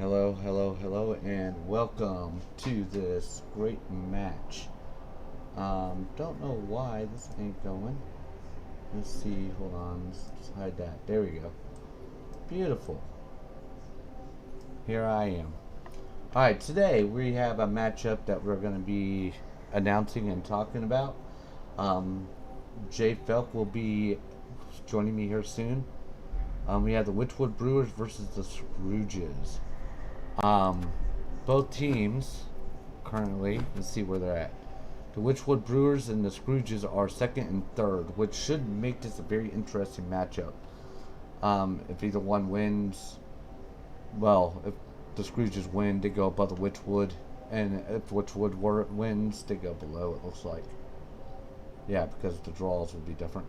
Hello, hello, hello, and welcome to this great match. Don't know why this ain't going. Let's see, hold on, let's just hide that. There we go. Beautiful. Here I am. Alright, today we have a matchup that we're going to be announcing and talking about. Jay Felk will be joining me here soon. We have the Wychwood Brewers versus the Scrooges. Both teams currently, let's see where they're at. The Wychwood Brewers and the Scrooges are second and third, which should make this a very interesting matchup. If either one wins, well, if the Scrooges win, they go above the Wychwood, and if Wychwood wins, they go below, it looks like. Yeah, because the draws will be different.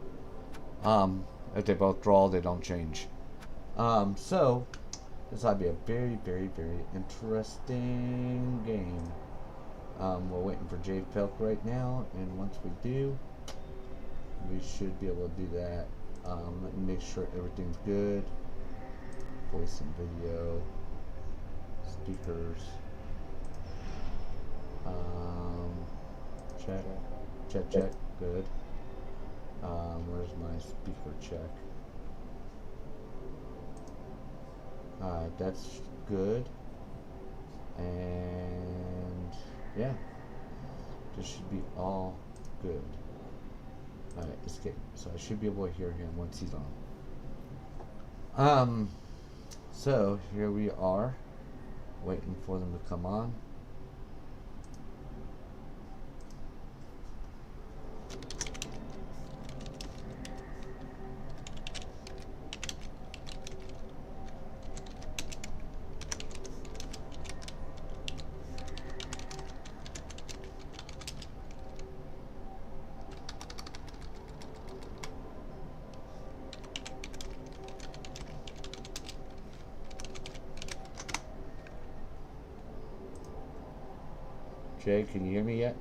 If they both draw, they don't change. So this ought to be a very, very, very interesting game. We're waiting for Jay Felk right now, and once we do, we should be able to do that. Let me make sure everything's good. Voice and video, speakers. Check, good. Where's my speaker check? Alright, that's good. And yeah, this should be all good. Alright, escape. So I should be able to hear him once he's on. So here we are, waiting for them to come on. Jay, can you hear me yet?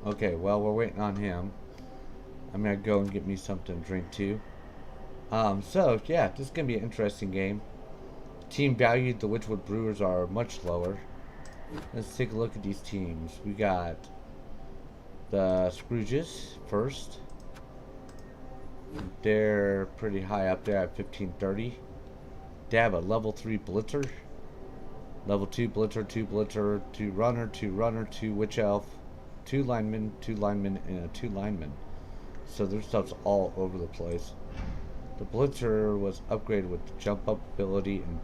Okay, well, we're waiting on him. I'm gonna go and get me something to drink too. So yeah, this is gonna be an interesting game. Team value, the Wychwood Brewers are much lower. Let's take a look at these teams. We got the Scrooges first. They're pretty high up there at 1530. They have a level 3 blitzer, level 2 blitzer, 2 blitzer, 2 runner, 2 runner, 2 witch elf, 2 linemen, and a 2 linemen. So their stuff's all over the place. The blitzer was upgraded with jump up ability and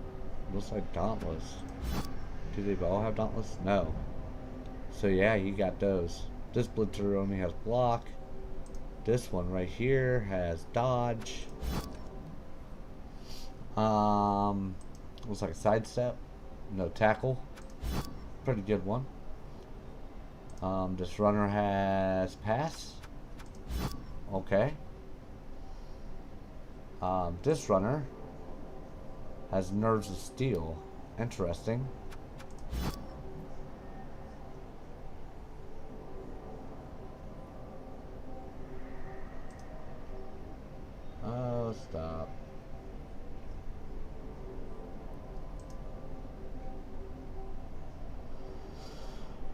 looks like dauntless. Do they all have dauntless? No. So yeah, you got those. This blitzer only has block. This one right here has dodge. Looks like sidestep, no tackle. Pretty good one. This runner has pass. Okay. This runner has nerves of steel. Interesting. Oh, stop.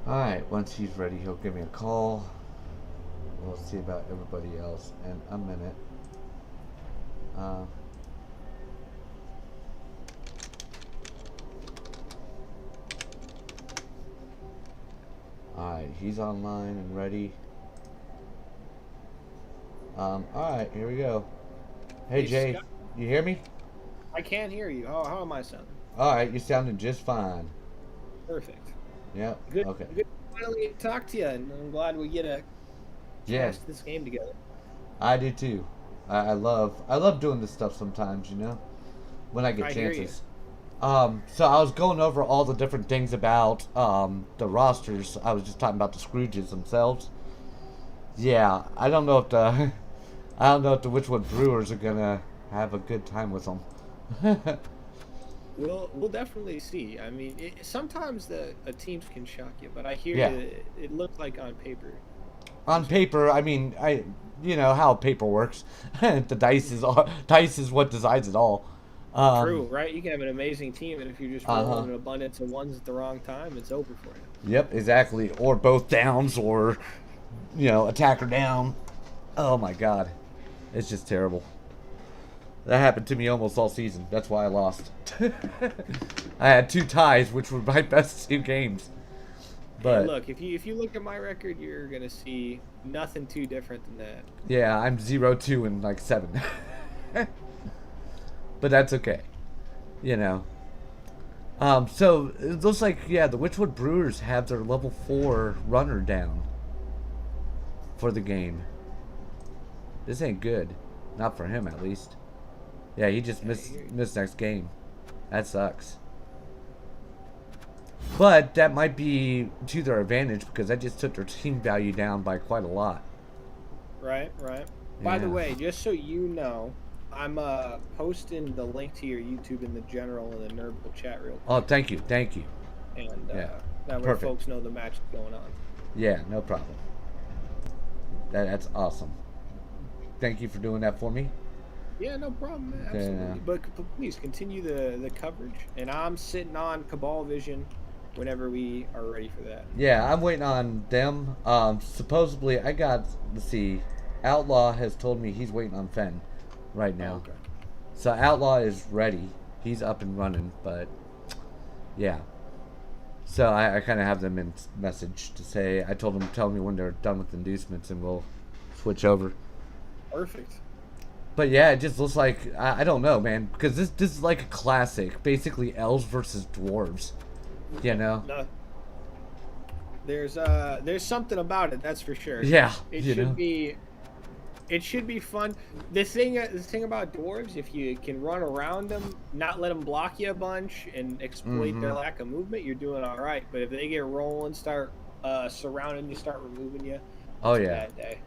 Alright, once he's ready, he'll give me a call. We'll see about everybody else in a minute. Alright, he's online and ready. Alright, here we go. Hey Jay, Scott, you hear me? I can't hear you. How am I sounding? Alright, you sounded just fine. Perfect. Yep, Good. okay. Good. To finally talk to you, and I'm glad we get to Yeah, cast this game together. I do too. I love doing this stuff sometimes, you know, when I get I hear you. chances. So I was going over all the different things about the rosters. I was just talking about the Scrooges themselves. Yeah, I don't know if the I don't know if the Wychwood Brewers are gonna have a good time with them. We'll definitely see. I mean, sometimes the teams can shock you, but I hear Yeah. you. It looks like on paper On paper, I mean, you know how paper works. The dice is what decides it all. True, right? You can have an amazing team, and if you're just rolling an abundance of ones at the wrong time, it's over for you. Yep, exactly. Or both downs, or attacker down. Oh my god, it's just terrible. That happened to me almost all season. That's why I lost. I had 2 ties, which were my best 2 games. But hey, look, if you look at my record, you're gonna see nothing too different than that. yeah, I'm 0-2 and like 7. But that's okay. So it looks like the Wychwood Brewers have their level 4 runner down for the game. This ain't good. Not for him, at least. Yeah, he just missed next game. That sucks. But that might be to their advantage because that just took their team value down by quite a lot. Right. By the way, just so you know, I'm posting the link to your YouTube in the general and the Nerdable chat real quick. Oh, thank you. And that way folks know the match is going on. Yeah, no problem. That's awesome. Thank you for doing that for me. Yeah, no problem, man. Absolutely. But please continue the coverage. And I'm sitting on Cabal Vision whenever we are ready for that. Yeah, I'm waiting on them. Supposedly, let's see, Outlaw has told me he's waiting on Fen right now. Okay. So Outlaw is ready. He's up and running, but yeah. So I kind of have them in message to say, I told them, tell me when they're done with inducements and we'll switch over. Perfect. But yeah, it just looks like, I don't know, man, because this is like a classic, basically elves versus dwarves, No, there's something about it, that's for sure. Yeah, it should be fun. The thing about dwarves, if you can run around them, not let them block you a bunch, and exploit their lack of movement, you're doing all right. But if they get rolling, start surrounding you, start removing you, oh it's yeah. a bad day.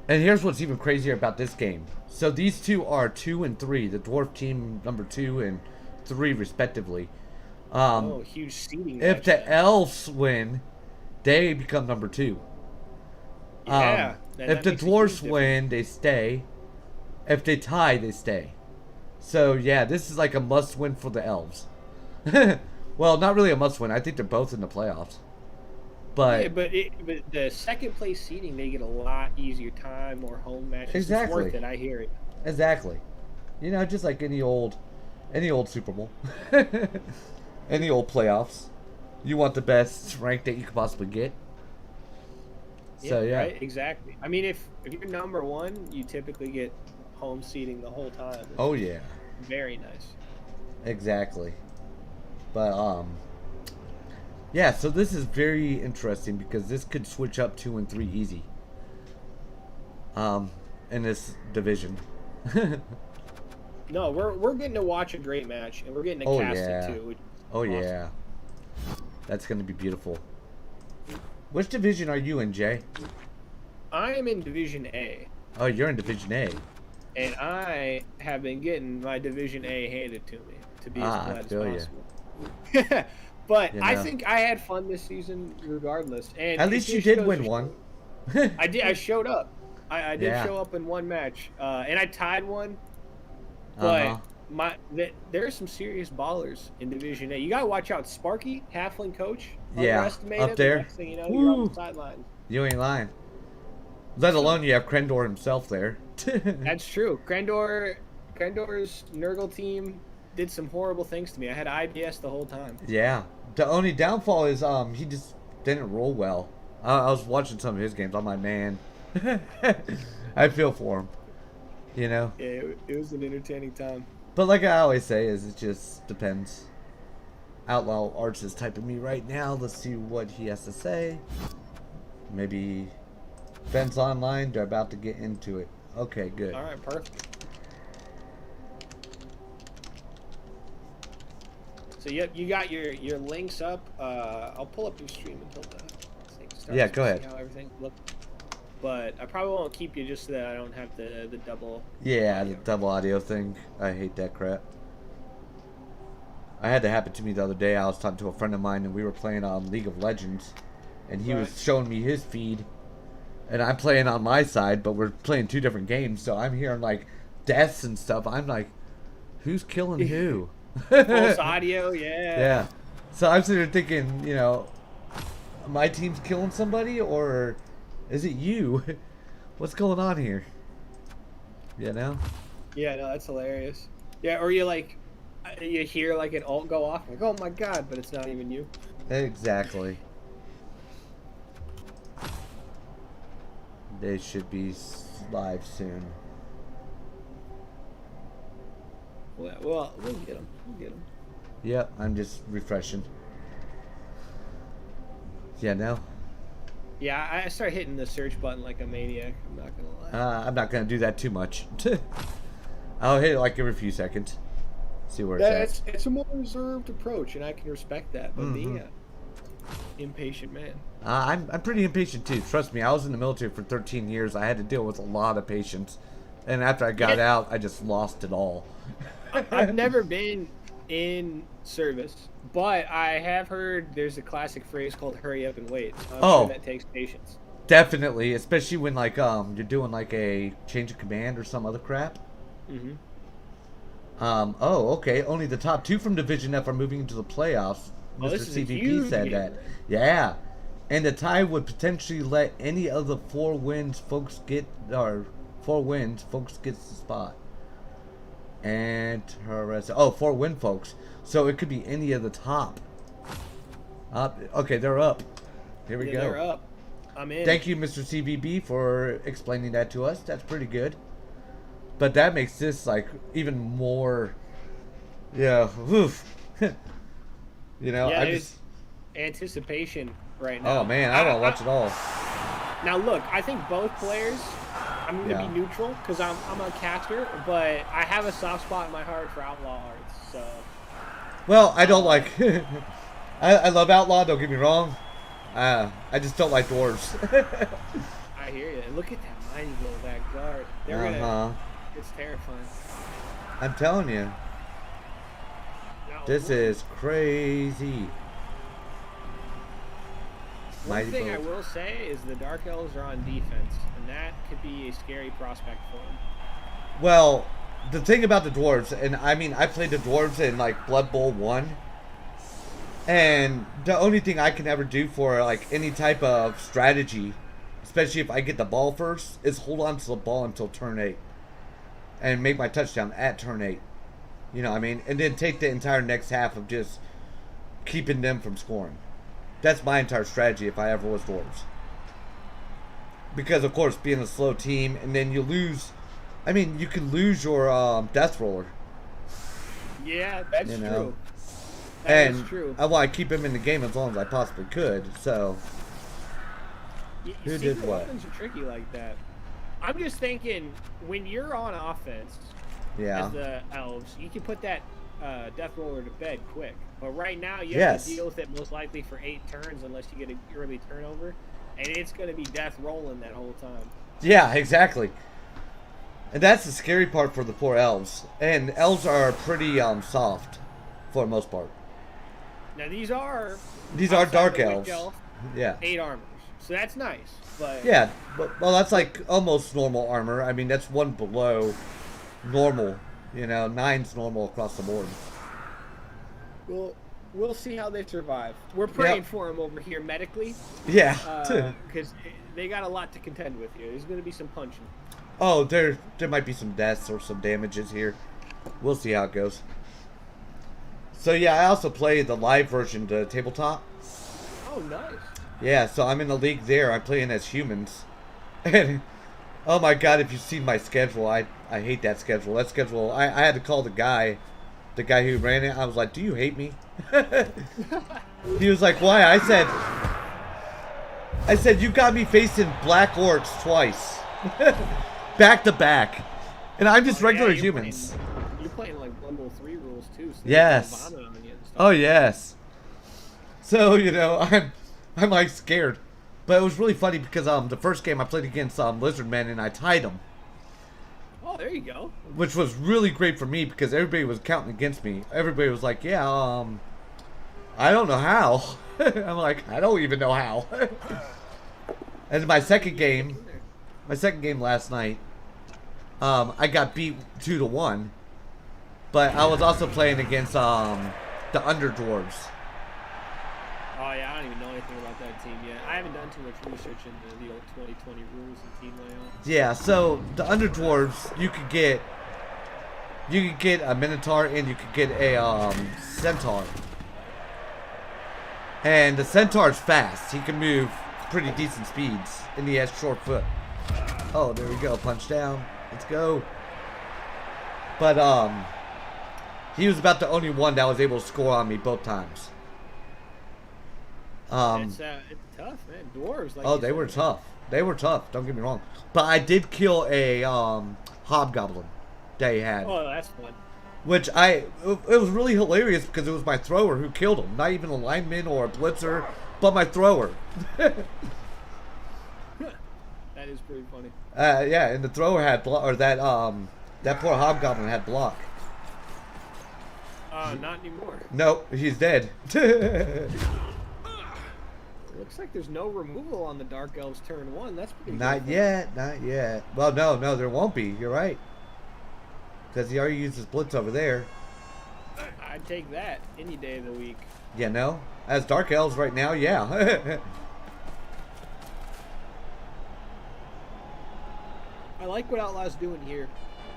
And here's what's even crazier about this game. So these two are 2 and 3, the dwarf team number 2 and 3 respectively. Huge seeding. If the elves win, they become number 2. Yeah. If the dwarves win, they stay. If they tie, they stay. So yeah, this is like a must-win for the elves. Well, not really a must-win. I think they're both in the playoffs. But yeah, but the second place seeding, they get a lot easier time, more home matches. Exactly. It's worth it. I hear it. Exactly. Just like any old Super Bowl, any old playoffs. You want the best rank that you could possibly get. So yeah. Right? Exactly. I mean, if you're number 1, you typically get home seating the whole time. Oh yeah. Very nice. Exactly. But yeah, so this is very interesting because this could switch up 2 and 3 easy. In this division. No, we're getting to watch a great match, and we're getting to cast it too. Which is awesome. Yeah. That's gonna be beautiful. Which division are you in, Jay? I am in Division A. Oh, you're in Division A. And I have been getting my Division A handed to me to be as glad as possible. But I think I had fun this season regardless. And at least you did win one. I did. I showed up. I did show up in one match, and I tied one. But there are some serious ballers in Division A. You gotta watch out. Sparky, Halfling coach, underestimated. Up there. The next thing you know, you're on the sidelines. You ain't lying. Let alone you have Crendor himself there. That's true. Crendor's Nurgle team did some horrible things to me. I had IBS the whole time. Yeah. The only downfall is he just didn't roll well. I was watching some of his games. I'm like, man, I feel for him. Yeah, it was an entertaining time. But like I always say, it just depends. Outlaw Arch is typing me right now. Let's see what he has to say. Maybe Ben's online. They're about to get into it. Okay, good. All right, perfect. So you got your links up. I'll pull up your stream until the thing starts. Yeah, go ahead. See how everything looks. But I probably won't keep you just so that I don't have the double. Yeah, the double audio thing. I hate that crap. I had that happen to me the other day. I was talking to a friend of mine, and we were playing League of Legends, and he was showing me his feed, and I'm playing on my side, but we're playing 2 different games, so I'm hearing like deaths and stuff. I'm like, who's killing who? False audio, yeah. Yeah. So I'm sitting there thinking, you know, my team's killing somebody, or is it you? What's going on here? You know? Yeah, no, that's hilarious. Yeah, or you hear like an ult go off, like, oh my god, but it's not even you. Exactly. They should be live soon. Well, we'll get them. We'll get them. Yep, I'm just refreshing. Yeah, no. Yeah, I start hitting the search button like a maniac. I'm not gonna lie. I'm not gonna do that too much. I'll hit it like every few seconds. See where it's at. It's a more reserved approach, and I can respect that. But being an impatient man. I'm pretty impatient too. Trust me, I was in the military for 13 years. I had to deal with a lot of patience, and after I got out, I just lost it all. I've never been in service, but I have heard there's a classic phrase called "hurry up and wait." So I'm sure that takes patience. Definitely, especially when like you're doing like a change of command or some other crap. Mm-hmm. Oh, okay. Only the top 2 from Division F are moving into the playoffs. Mr. CVP said that. Yeah. And the tie would potentially let any of the 4 wins folks get the spot. And her 4 win folks. So it could be any of the top. Okay, they're up. Here we go. They're up. I'm in. Thank you, Mr. CVB, for explaining that to us. That's pretty good. But that makes this like even more, yeah. Oof. You know, yeah, I just anticipation right now. Oh man, I want to watch it all. Now look, I think both players. I'm going to be neutral because I'm a caster, but I have a soft spot in my heart for Outlaw Hearts. So. Well, I don't like. I love Outlaw. Don't get me wrong. I just don't like dwarves. I hear you. Look at that mighty blow back guard. They're gonna. It's terrifying. I'm telling you. This is crazy. One thing I will say is the Dark Elves are on defense, and that could be a scary prospect for them. Well, the thing about the dwarves, and I mean, I played the dwarves in like Blood Bowl 1, and the only thing I can ever do for like any type of strategy, especially if I get the ball first, is hold on to the ball until turn 8. And make my touchdown at turn 8. You know what I mean? And then take the entire next half of just keeping them from scoring. That's my entire strategy if I ever was dwarves. Because, of course, being a slow team, and then you lose... I mean, you can lose your death roller. Yeah, that's true. That is true. I want to keep him in the game as long as I possibly could, so... Who did what? Weapons are tricky like that. I'm just thinking, when you're on offense, as the elves, you can put that death roller to bed quick. But right now, you have to deal with it most likely for 8 turns unless you get an early turnover. And it's going to be death rolling that whole time. Yeah, exactly. And that's the scary part for the poor elves. And elves are pretty soft, for the most part. Now, these are dark elves. Yeah. 8 armors. So that's nice. But yeah, well, that's like almost normal armor. I mean, that's 1 below normal. You know, 9's normal across the board. Well, we'll see how they survive. We're praying for them over here medically. Yeah. Because they got a lot to contend with here. There's going to be some punching. Oh, there might be some deaths or some damages here. We'll see how it goes. So, yeah, I also play the live version, the tabletop. Oh, nice. Yeah, so I'm in the league there. I'm playing as humans. And, oh my god, if you've seen my schedule, I hate that schedule. That schedule, I had to call the guy who ran it. I was like, do you hate me? He was like, why? I said, you got me facing black orcs twice. Back to back. And I'm just regular humans. You're playing like Blood 3 rules too. So yes. Oh, yes. So, you know, I'm like scared. But it was really funny because the first game I played against Lizardmen and I tied them. Oh, there you go. Which was really great for me because everybody was counting against me. Everybody was like, yeah, I don't know how. I'm like, I don't even know how. And my second game last night, I got beat 2-1. But I was also playing against the Underdwarves. Oh yeah, I don't even know anything about that team yet. I haven't done too much research into the old 2020 rules and team layout. Yeah, so the Underdwarves, you could get a Minotaur and you could get a Centaur. And the Centaur's fast. He can move pretty decent speeds, and he has short foot. Oh, there we go. Punch down. Let's go. But he was about the only one that was able to score on me both times. It's tough, man. Dwarves. Like oh, they were tough. They were tough. Don't get me wrong. But I did kill a hobgoblin that he had. Oh, that's fun. Which it was really hilarious because it was my thrower who killed him. Not even a lineman or a blitzer, but my thrower. That is pretty funny. Yeah, and the thrower had block, or that poor hobgoblin had block. Not anymore. Nope, he's dead. Looks like there's no removal on the Dark Elves turn 1. That's pretty Not yet, not yet. Well, no, there won't be. You're right. Because he already used his blitz over there. I'd take that any day of the week. Yeah, no? As Dark Elves right now, yeah. I like what Outlaw's doing here.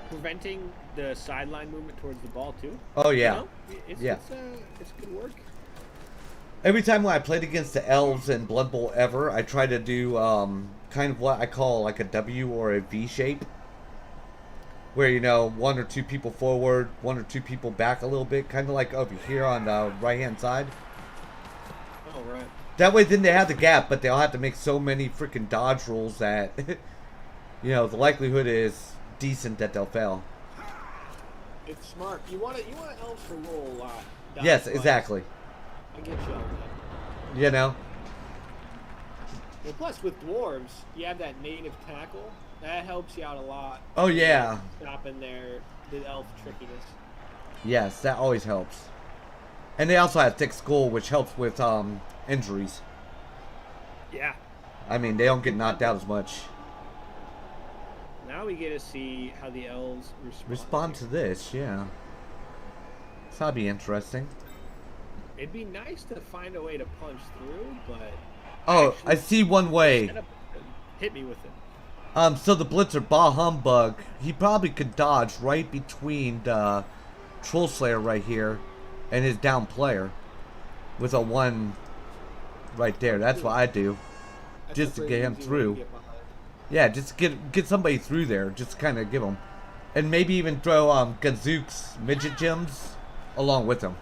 Preventing the sideline movement towards the ball, too. Oh, yeah. You know? It's good work. Every time when I played against the Elves in Blood Bowl ever, I try to do kind of what I call like a W or a V shape. Where, you know, 1 or 2 people forward, 1 or 2 people back a little bit. Kind of like over here on the right-hand side. Oh, right. That way then they have the gap, but they'll have to make so many freaking dodge rolls that, you know, the likelihood is decent that they'll fail. It's smart. You want elves to roll a lot. Yes, exactly. I get you on that. You know? Well, plus with dwarves, you have that native tackle. That helps you out a lot. Oh, yeah. Stopping the elf trickiness. Yes, that always helps. And they also have thick skull, which helps with injuries. Yeah. I mean, they don't get knocked out as much. Now we get to see how the elves respond to this, yeah. So that'll be interesting. It'd be nice to find a way to punch through, but... Oh, I see one way. Hit me with it. So the blitzer, Bah Humbug, he probably could dodge right between the Troll Slayer right here and his down player with a 1 right there. That's what I do. Just to get him through. Yeah, just get somebody through there. Just kind of give him. And maybe even throw Gazook's midget gems along with him.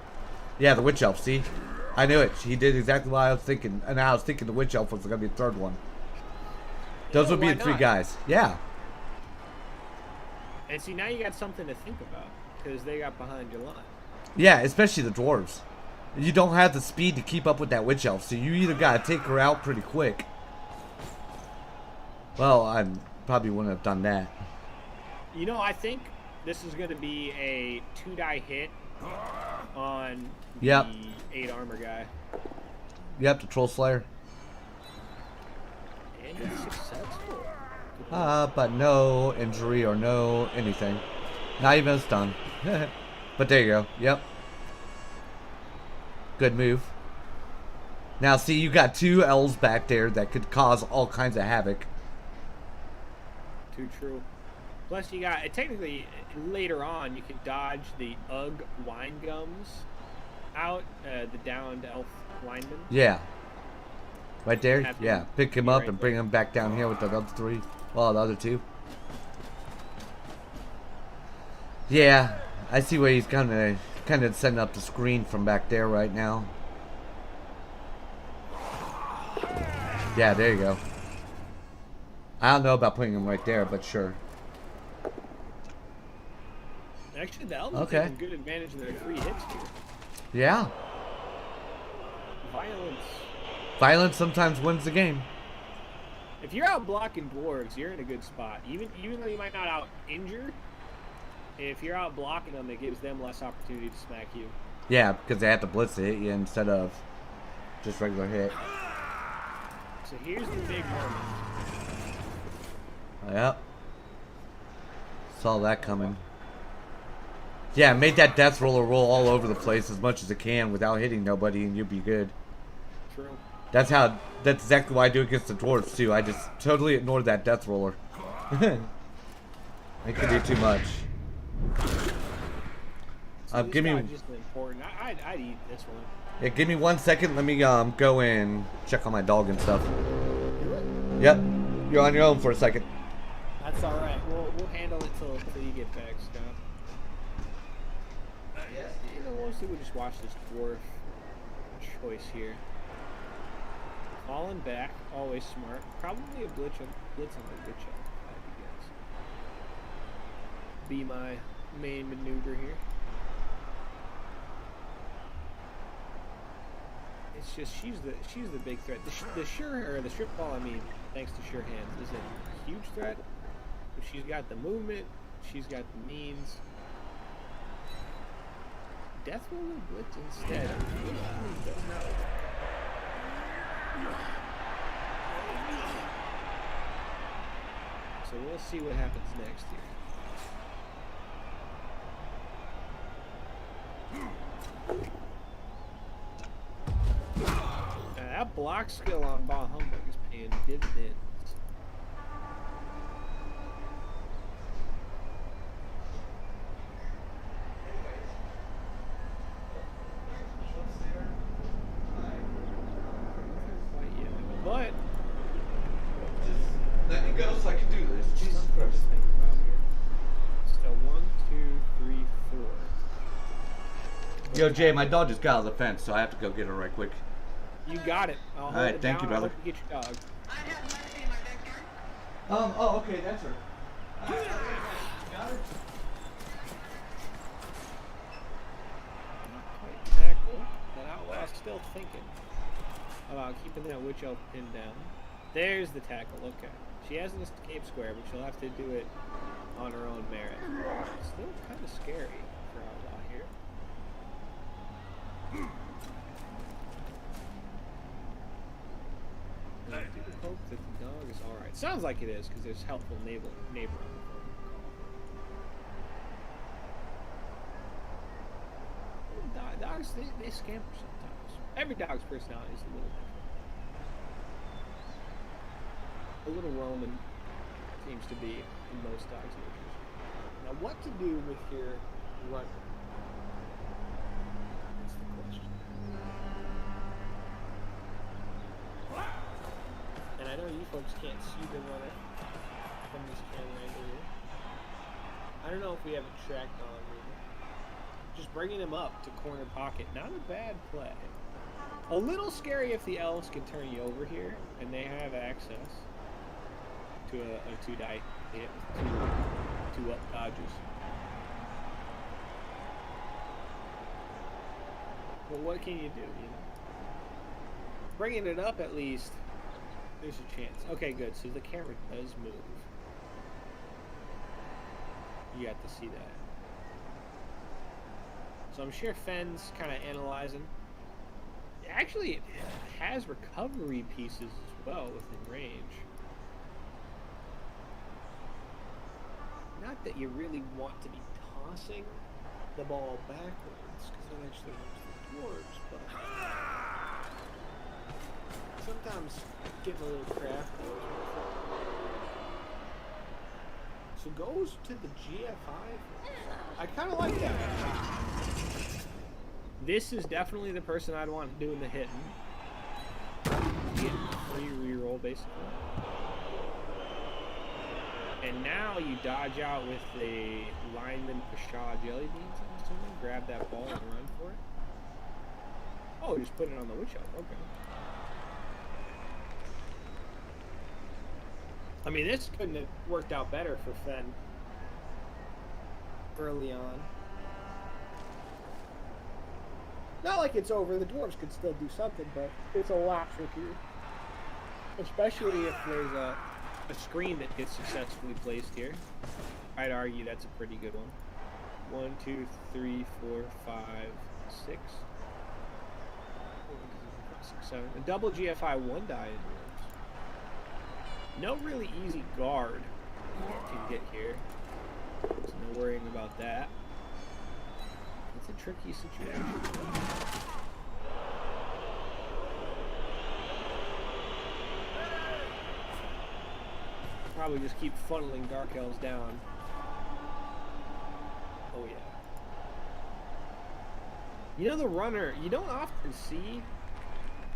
Yeah, the Witch Elf, see? I knew it. He did exactly what I was thinking. And I was thinking the Witch Elf was going to be the third one. Those would be the 3 guys. Yeah. And see, now you got something to think about. Because they got behind your line. Yeah, especially the dwarves. You don't have the speed to keep up with that Witch Elf. So you either got to take her out pretty quick. Well, I probably wouldn't have done that. You know, I think this is going to be a 2-die hit on the 8 armor guy. Yep, the Troll Slayer. And he's successful. But no injury or no anything. Not even a stun. But there you go. Yep. Good move. Now, see, you got 2 elves back there that could cause all kinds of havoc. Too true. Plus, you got technically later on you can dodge the Ugg wine gums out, the downed elf lineman. Yeah. Right there. Yeah. Pick him up and bring him back down here with the other 3. Well, the other 2. Yeah, I see where he's kind of setting up the screen from back there right now. Yeah, there you go. I don't know about putting him right there, but sure. Actually, the elves are taking good advantage of their 3 hits here. Yeah. Violence sometimes wins the game. If you're out blocking dwarves, you're in a good spot. Even though you might not out injure, if you're out blocking them, it gives them less opportunity to smack you. Yeah, because they have to blitz to hit you instead of just regular hit. So here's the big moment. Yep. Saw that coming. Yeah, make that death roller roll all over the place as much as it can without hitting nobody, and you'll be good. True. That's exactly why I do it against the dwarves too. I just totally ignore that death roller. It could do too much. So Give me. Just important. I'd eat this one. Yeah, give me 1 second. Let me go and check on my dog and stuff. Yep, you're on your own for a second. That's all right. We'll handle it till you get back, Scott. You know, mostly we'll just watch this dwarf choice here. Falling back, always smart. Probably a blitz on the witch elf, I guess. Be my main maneuver here. It's just she's the big threat. The strip ball, I mean, thanks to sure hands, is a huge threat. But she's got the movement, she's got the means. Death roller blitz instead. So we'll see what happens next here. That block skill on Bah Humbug is paying dividends. But just let me go so I can do this. Jesus Christ. Think about here. So 1, 2, 3, 4. Yo, Jay, my dog just got out of the fence, so I have to go get her right quick. You got it. All right, thank you, brother. I'll get your dog. Oh, okay, that's her. Got her. Not quite tackle. That outlaw's still thinking about keeping that witch elf pinned down. There's the tackle. Okay. She has an escape square, but she'll have to do it on her own merit. Still kind of scary for outlaw here. I do hope that the dog is alright. Sounds like it is, because there's helpful neighbor on the phone. Dogs, they scamper sometimes. Every dog's personality is a little different. A little Roman seems to be in most dogs' natures. Now, what to do with your runner? That's the question. And I know you folks can't see the runner from this camera angle here. I don't know if we have it tracked on really. Just bringing him up to corner pocket, not a bad play. A little scary if the elves can turn you over here, and they have access to a 2-die hit with two up dodges. But what can you do, you know? Bringing it up at least, there's a chance. Okay, good. So the camera does move. You got to see that. So I'm sure Fenn's kind of analyzing. Actually, it has recovery pieces as well within range. Not that you really want to be tossing the ball backwards, because that actually works for dwarves, but sometimes getting a little crafty. So goes to the GFI. I kind of like that. This is definitely the person I'd want doing the hitting. Get a free reroll, basically. And now you dodge out with the lineman Pshaw jelly beans, I'm assuming. Grab that ball and run for it. Oh, just put it on the witch elf. Okay. I mean, this couldn't have worked out better for Fenn early on. Not like it's over. The dwarves could still do something, but it's a lot trickier. Especially if there's a screen that gets successfully placed here. I'd argue that's a pretty good one. 1, 2, 3, 4, 5, 6. 6, 7. A double GFI 1 die is yours. No really easy guard you can get here. So no worrying about that. It's a tricky situation. Probably just keep funneling Dark Elves down. Oh yeah. You know the runner, you don't often see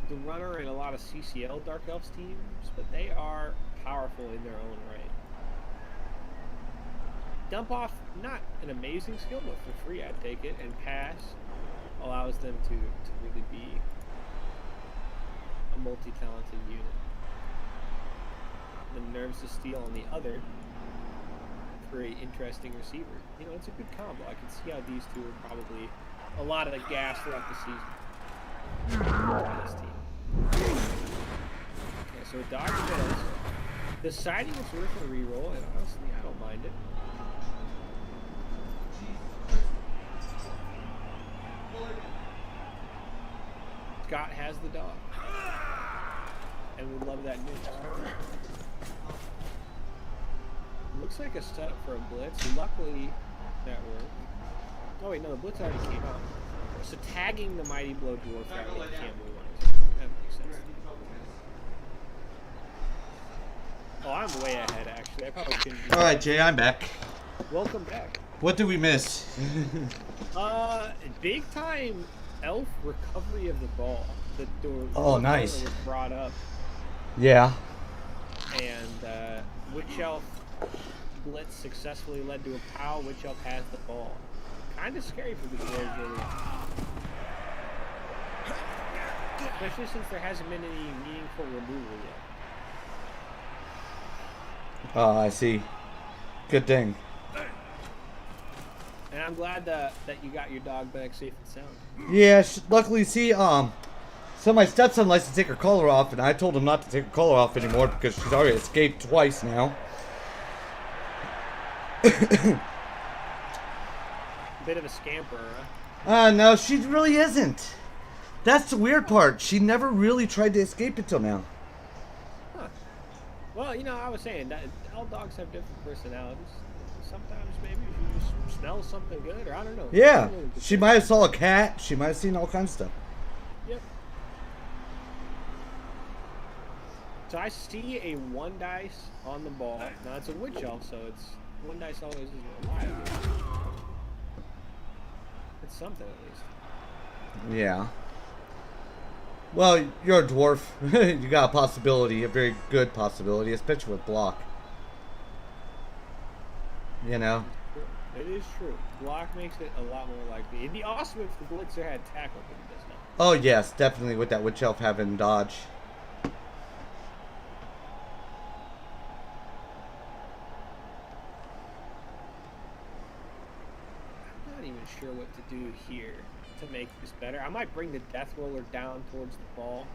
the runner in a lot of CCL Dark Elves teams, but they are powerful in their own right. Dump off, not an amazing skill, but for free I'd take it, and pass allows them to really be a multi-talented unit. The Nerves of Steel on the other create interesting receiver. You know, it's a good combo. I can see how these two are probably a lot of the gas throughout the season on this team. Okay, so it dodge fails. The siding is worth a reroll, and honestly, I don't mind it. Scott has the dog, and we love that news. Looks like a setup for a blitz. Luckily, that worked. Oh wait, no, the blitz already came out. So tagging the Mighty Blow Dwarf that way can't move on. That makes sense. Oh, I'm way ahead actually. I probably shouldn't be. All right, Jay, I'm back. Welcome back. What did we miss? Big time elf recovery of the ball. The nice. Was brought up. Yeah. And Witch Elf blitz successfully led to a POW. Witch Elf has the ball. Kind of scary for the Dwarves, really. Especially since there hasn't been any meaningful removal yet. Oh, I see. Good thing. And I'm glad that you got your dog back safe and sound. Yeah, luckily, see, so my stepson likes to take her collar off, and I told him not to take her collar off anymore because she's already escaped twice now. Bit of a scamper, huh? No, she really isn't. That's the weird part. She never really tried to escape until now. Huh. Well, you know, I was saying that all dogs have different personalities. Sometimes maybe she just smells something good, or I don't know. Yeah, she might have saw a cat. She might have seen all kinds of stuff. Yep. So I see a 1 dice on the ball. Now it's a Witch Elf, so it's 1 dice always is alive. It's something at least. Yeah. Well, you're a dwarf. You got a possibility, a very good possibility, especially with block. You know? It is true. Block makes it a lot more likely. It'd be awesome if the Blitzer had tackle, but it does not. Oh, yes, definitely with that Witch Elf having dodge. I'm not even sure what to do here to make this better. I might bring the Death Roller down towards the ball.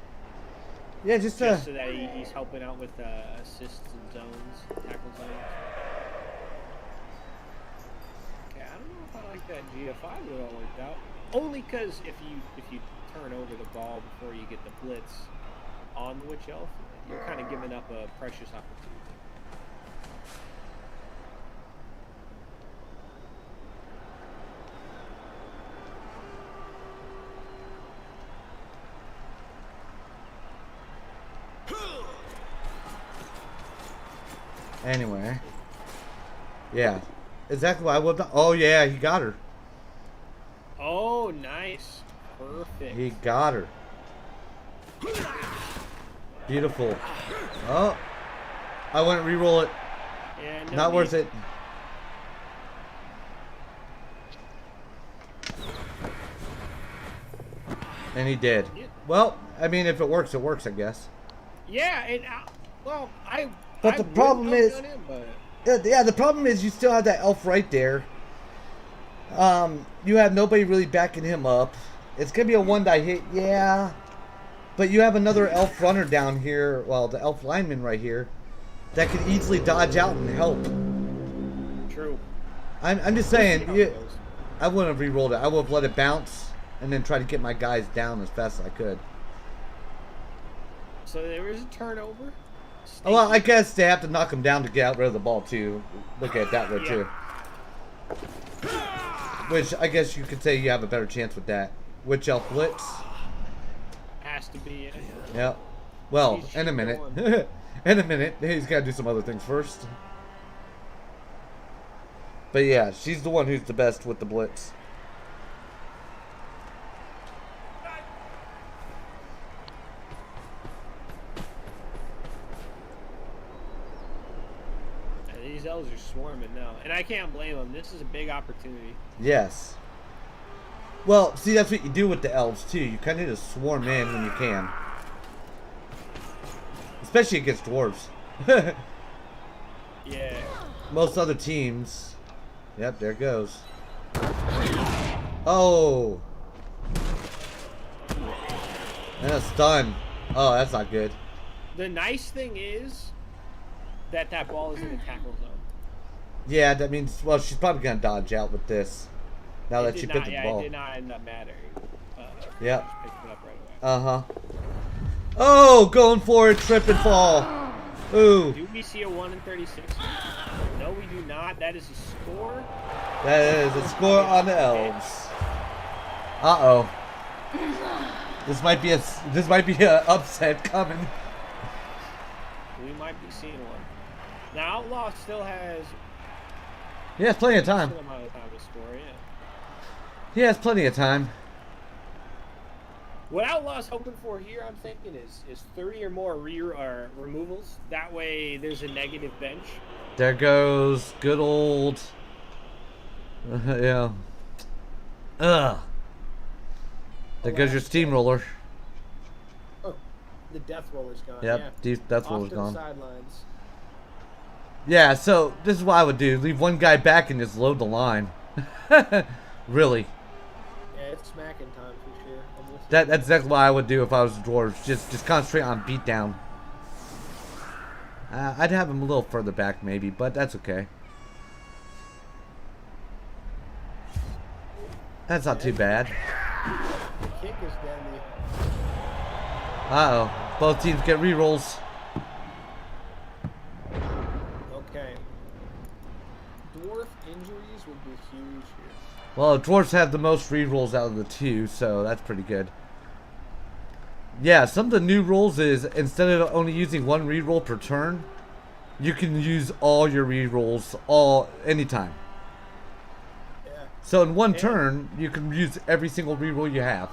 Yeah, just so that he's helping out with assists and zones, tackle zones. Okay, I don't know if I like that GFI that all worked out. Only because if you turn over the ball before you get the blitz on the Witch Elf, you're kind of giving up a precious opportunity. Anyway. Yeah. Exactly what I would have done. Oh, yeah, he got her. Oh, nice. Perfect. He got her. Beautiful. Oh. I wouldn't re-roll it. Yeah, no Not need. worth it. And he did. Yeah. Well, I mean, if it works, I guess. Yeah, and well, But the problem is, him, but... yeah, the problem is you still have that elf right there. You have nobody really backing him up. It's gonna be a 1 die hit, yeah. But you have another elf runner down here. Well, the elf lineman right here that could easily dodge out and help. True. I'm just saying, I wouldn't have re-rolled it. I would have let it bounce and then try to get my guys down as fast as I could. So there is a turnover. Well, I guess they have to knock him down to get rid of the ball, too. Look at it that way, too. Which, I guess you could say you have a better chance with that. Witch Elf Blitz. Has to be. Yep. Well, in a minute. In a minute. He's got to do some other things first. But yeah, she's the one who's the best with the Blitz. These elves are swarming now, and I can't blame them. This is a big opportunity. Yes. Well, see, that's what you do with the elves, too. You kind of need to swarm in when you can. Especially against dwarves. Yeah. Most other teams... Yep, there it goes. Oh! And a stun. Oh, that's not good. The nice thing is that ball is in the tackle zone. Yeah, that means... Well, she's probably going to dodge out with this. Now that she picked the ball. It did not end up mattering. Yep. Just picked it up right away. Uh-huh. Oh, going for it, trip and fall. Ooh. Do we see a 1 in 36? No, we do not. That is a score. That is a score on the elves. Uh-oh. This might be a upset coming. We might be seeing one. Now Outlaw still has. He has plenty of time. Still amount of time to score, yeah. He has plenty of time. What Outlaw's hoping for here, I'm thinking, is 30 or more removals. That way, there's a negative bench. There goes good old. Yeah. Ugh. There goes your steamroller. Oh, the death roller's gone. Yep, yeah. death roller's gone. Off to the sidelines. Yeah, so this is what I would do: leave one guy back and just load the line. Really. Yeah, it's smacking time for sure. That's exactly what I would do if I was dwarves. Just concentrate on beatdown. I'd have him a little further back maybe, but that's okay. That's not too bad. The kick is deadly. Uh-oh. Both teams get rerolls. Okay. Dwarf injuries would be huge here. Well, dwarves have the most rerolls out of the two, so that's pretty good. Yeah, some of the new rules is instead of only using one reroll per turn, you can use all your rerolls anytime. Yeah. So in one turn, you can use every single reroll you have.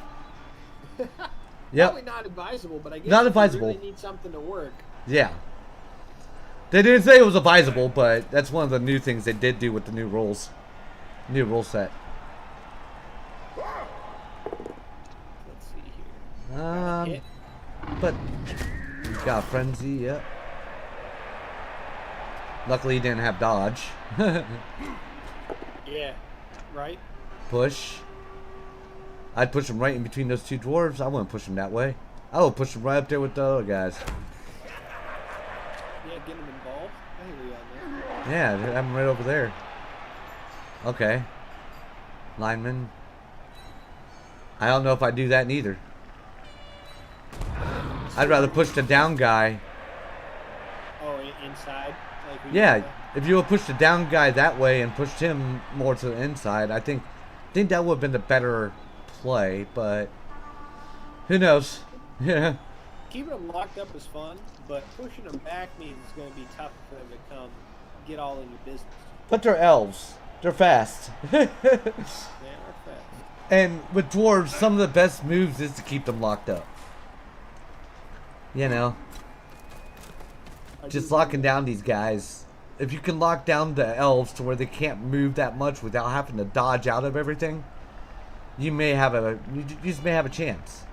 Yep. Probably not advisable, but I guess not advisable. You really need something to work. Yeah. They didn't say it was advisable, but that's one of the new things they did do with the new rules. New rule set. Let's see here. But he's got a frenzy, yep. Luckily he didn't have dodge. Yeah, right? Push. I'd push him right in between those two dwarves. I wouldn't push him that way. I would push him right up there with the other guys. Yeah, get him involved. I hear you on that. Yeah, have him right over there. Okay. Lineman. I don't know if I do that neither. I'd rather push the down guy. Oh, inside? Like Yeah, if you would push the down guy that way and pushed him more to the inside, I think that would have been the better play, but who knows? Yeah. Keeping them locked up is fun, but pushing them back means it's going to be tough for them to come get all in your business. But they're elves. They're fast. They are fast. And with dwarves, some of the best moves is to keep them locked up. You know. Just locking down these guys. If you can lock down the elves to where they can't move that much without having to dodge out of everything, you just may have a chance.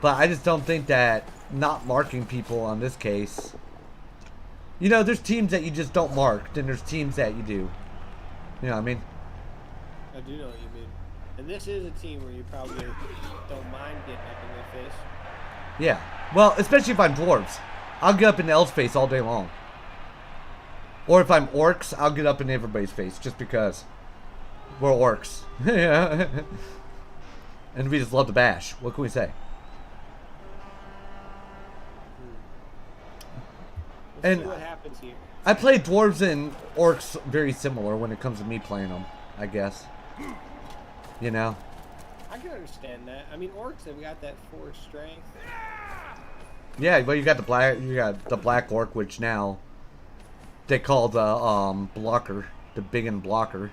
But I just don't think that not marking people on this case. You know, there's teams that you just don't mark, then there's teams that you do. You know what I mean? I do know what you mean. And this is a team where you probably don't mind getting up in their face. Yeah. Well, especially if I'm dwarves. I'll get up in the elf's face all day long. Or if I'm orcs, I'll get up in everybody's face just because we're orcs. Yeah. And we just love to bash. What can we say? see what happens here. I play dwarves and orcs very similar when it comes to me playing them, I guess. You know? I can understand that. I mean, orcs have got that 4 strength. Yeah, well, you got the black orc, which now they call the blocker, the big and blocker.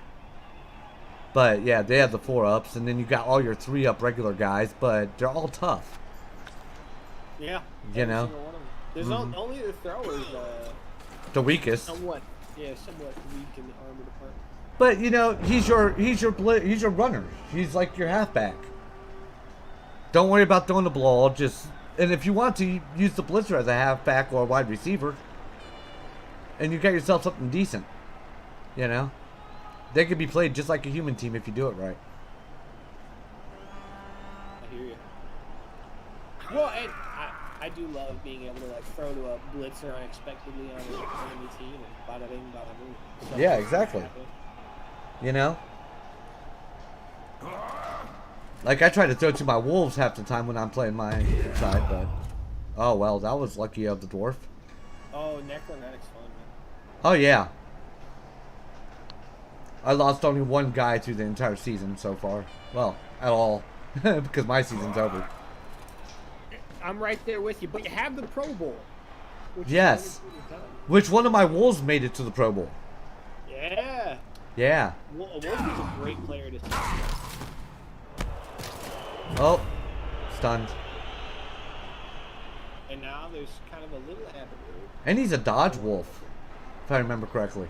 But yeah, they have the 4-ups, and then you got all your 3-up regular guys, but they're all tough. Yeah. You know? There's only the throwers. The weakest. Somewhat weak in the armor department. But you know, he's your runner. He's like your halfback. Don't worry about throwing the ball. And if you want to, use the blitzer as a halfback or a wide receiver, and you got yourself something decent. You know, they could be played just like a human team if you do it right. I hear you. Well, and I do love being able to like throw to a blitzer unexpectedly on an enemy team and bada bing, bada boom. So yeah, exactly. You know? Like, I try to throw to my wolves half the time when I'm playing my side, but... Oh, well, that was lucky of the dwarf. Oh, Necromantic's fun, man. Oh, yeah. I lost only one guy through the entire season so far. Well, at all. Because my season's over. I'm right there with you, but you have the Pro Bowl. Yes. Which one of my wolves made it to the Pro Bowl? Yeah. Yeah. Wolf is a great player to see. Oh. Stunned. And now there's kind of a little avenue. And he's a dodge wolf, if I remember correctly.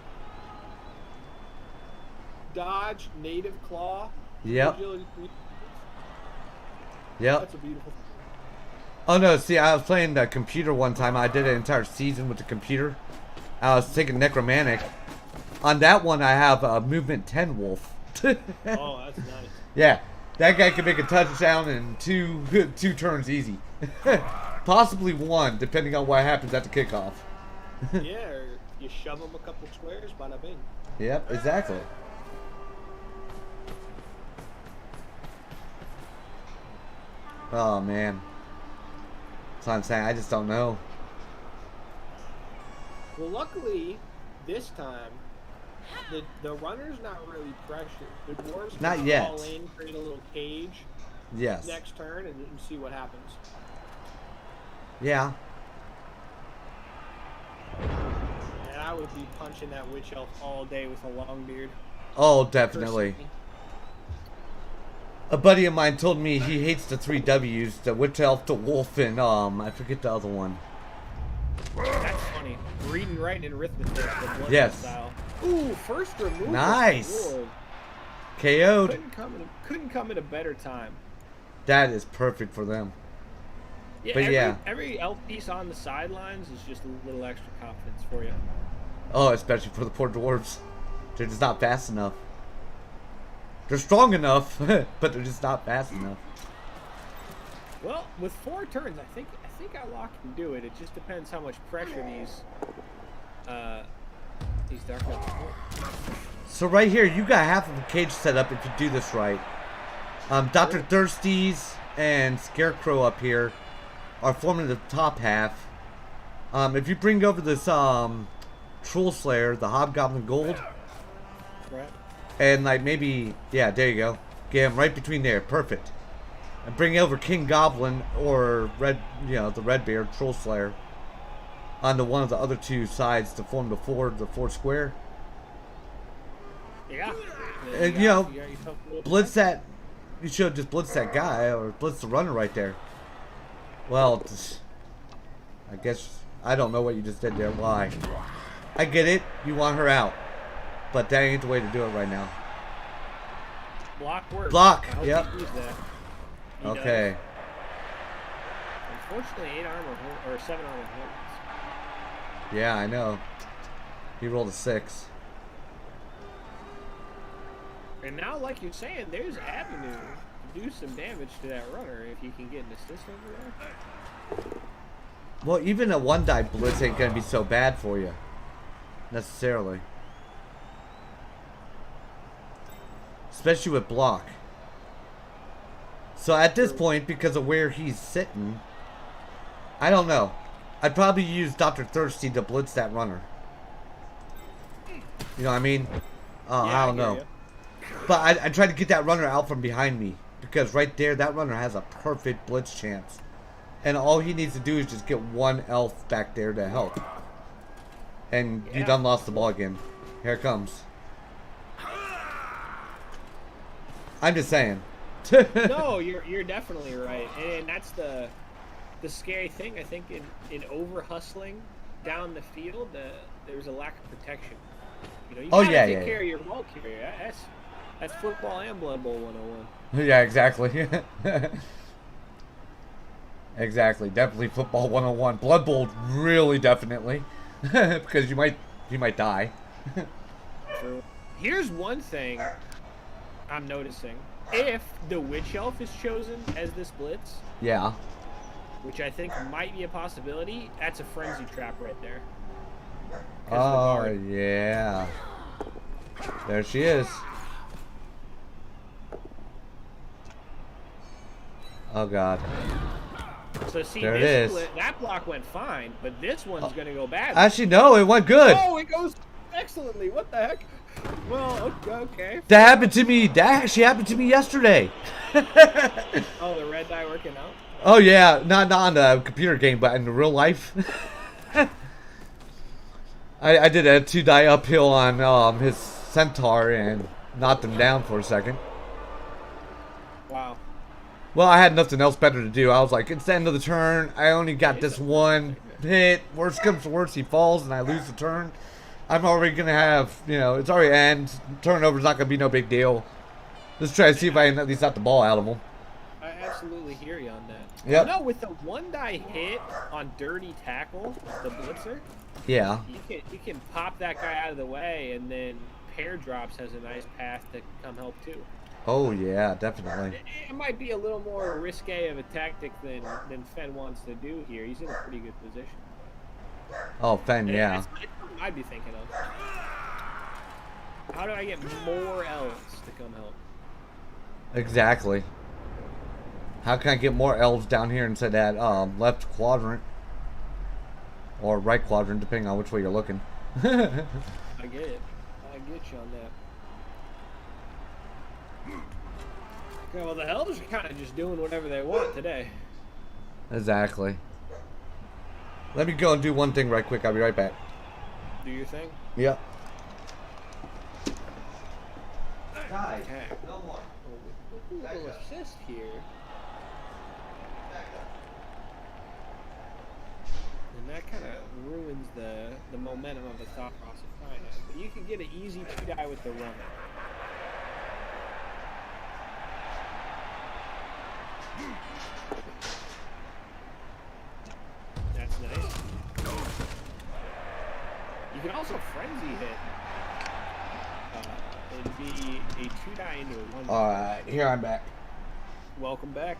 Dodge, native claw. Yep. Agility. Yep. That's a beautiful thing. Oh no, see, I was playing the computer one time. I did an entire season with the computer. I was taking Necromantic. On that one, I have a movement 10 wolf. Oh, that's nice. Yeah, that guy can make a touchdown in two turns easy. Possibly one, depending on what happens at the kickoff. Yeah, or you shove him a couple squares, bada bing. Yep, exactly. Oh, man. That's what I'm saying. I just don't know. Well, luckily, this time, the runner's not really pressured. The dwarves not can yet. fall in, create a little cage. Yes. Next turn, and see what happens. Yeah. And I would be punching that witch elf all day with a long beard. Oh, definitely. Personally. A buddy of mine told me he hates the 3 W's, the witch elf, the wolf, and I forget the other one. That's funny. Reading, writing, and arithmetic. Yes. Style. Ooh, first removal. Nice. KO'd. Couldn't come at a better time. That is perfect for them. Yeah, but every elf piece on the sidelines is just a little extra confidence for you. Oh, especially for the poor dwarves. They're just not fast enough. They're strong enough, but they're just not fast enough. Well, with 4 turns, I think I lock can do it. It just depends how much pressure these dark elves put. So right here, you got half of a cage set up if you do this right. Dr. Thirsties and Scarecrow up here are forming the top half. If you bring over this Troll Slayer, the Hobgoblin Gold, right, and like maybe, yeah, there you go. Get him right between there, perfect. And bring over King Goblin or the Redbeard Troll Slayer onto one of the other 2 sides to form the 4 square. Yeah. And blitz that. You should just blitz that guy or blitz the runner right there. Well, I guess I don't know what you just did there. Why? I get it. You want her out, but that ain't the way to do it right now. Block works. Block. I hope Yep. he that. He okay. does. Unfortunately, 8 armor or 7 armor holds. Yeah, I know. He rolled a 6. And now, like you're saying, there's avenue to do some damage to that runner if you can get an assist over there. Well, even a 1-die blitz ain't gonna be so bad for you, necessarily. Especially with block. So at this point, because of where he's sitting, I don't know. I'd probably use Dr. Thirsty to blitz that runner. You know what I mean? Yeah, I don't know. you. But I try to get that runner out from behind me. Because right there, that runner has a perfect blitz chance. And all he needs to do is just get one elf back there to help. And you done lost the ball again. Here it comes. I'm just saying. No, you're definitely right. And that's the scary thing, I think, in over hustling down the field, there's a lack of protection. You know, you gotta take care of your ball carrier. That's football and Blood Bowl 101. Yeah, exactly. Exactly. Definitely football 101. Blood Bowl, really definitely. Because you might die. True. Here's one thing I'm noticing. If the Witch Elf is chosen as this blitz, yeah, which I think might be a possibility, that's a frenzy trap right there. Oh, yeah. There she is. Oh, God. So, see, there it is. That block went fine, but this one's going to go bad. Actually, no, it went good. Oh, it goes excellently. What the heck? Well, okay. That happened to me. That actually happened to me yesterday. Oh, the red die working out? Oh, yeah. Not on the computer game, but in the real life. I did a 2-die uphill on his centaur and knocked him down for a second. Wow. Well, I had nothing else better to do. I was like, it's the end of the turn. I only got this one hit. Worst comes to worst, he falls and I lose the turn. I'm already going to have, it's already end. Turnover's not going to be no big deal. Let's try to see if I can at least knock the ball out of him. I absolutely hear you on that. Yep. No, with the 1-die hit on dirty tackle, the blitzer, yeah, you can pop that guy out of the way, and then pair drops has a nice path to come help too. Oh yeah, definitely. It might be a little more risque of a tactic than Fenn wants to do here. He's in a pretty good position. Oh, Fenn, yeah. That's what I'd be thinking of. How do I get more elves to come help? Exactly. How can I get more elves down here instead of that left quadrant? Or right quadrant, depending on which way you're looking. I get it. I get you on that. Okay, well, the elves are kind of just doing whatever they want today. Exactly. Let me go and do one thing right quick. I'll be right back. Do your thing? Yep. Okay. No more. We'll assist here. And that kind of ruins the momentum of the thought process. But you can get an easy 2-die with the runner. That's nice. You can also frenzy hit. It'd be a 2-die into a 1-die. Alright, here I'm back. Welcome back.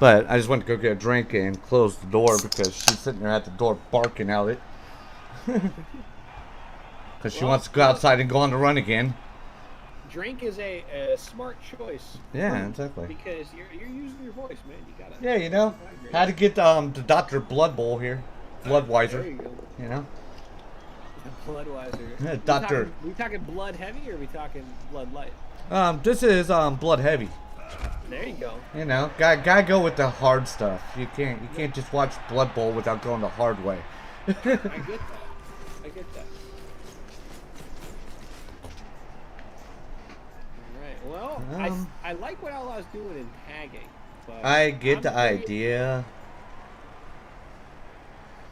But I just went to go get a drink and close the door because she's sitting there at the door barking at it. Because she wants to go outside and go on the run again. Drink is a smart choice. Yeah, exactly. Because you're using your voice, man. You gotta. Yeah, had to get the Dr. Blood Bowl here. Bloodweiser. There you go. Bloodweiser. Doctor. We talking blood heavy or we talking blood light? This is blood heavy. There you go. Gotta go with the hard stuff. You can't just watch Blood Bowl without going the hard way. I get that. I get that. All right. Well, I like what Outlaw's doing in tagging. But I get the idea.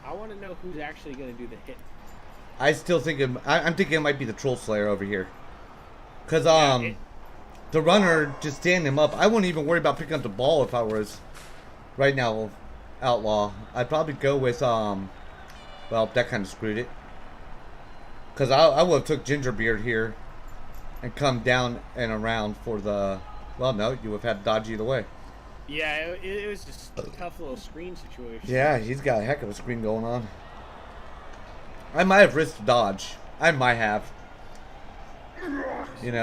I want to know who's actually going to do the hit. I still think I'm thinking it might be the Troll Slayer over here. Because the runner just stand him up. I wouldn't even worry about picking up the ball if I was right now Outlaw. I'd probably go with well, that kind of screwed it. Because I would have took Gingerbeard here and come down and around for the. Well, no, you would have had to dodge either way. Yeah, it was just a tough little screen situation. Yeah, he's got a heck of a screen going on. I might have risked dodge. I might have. 1, 2, 3. Yeah.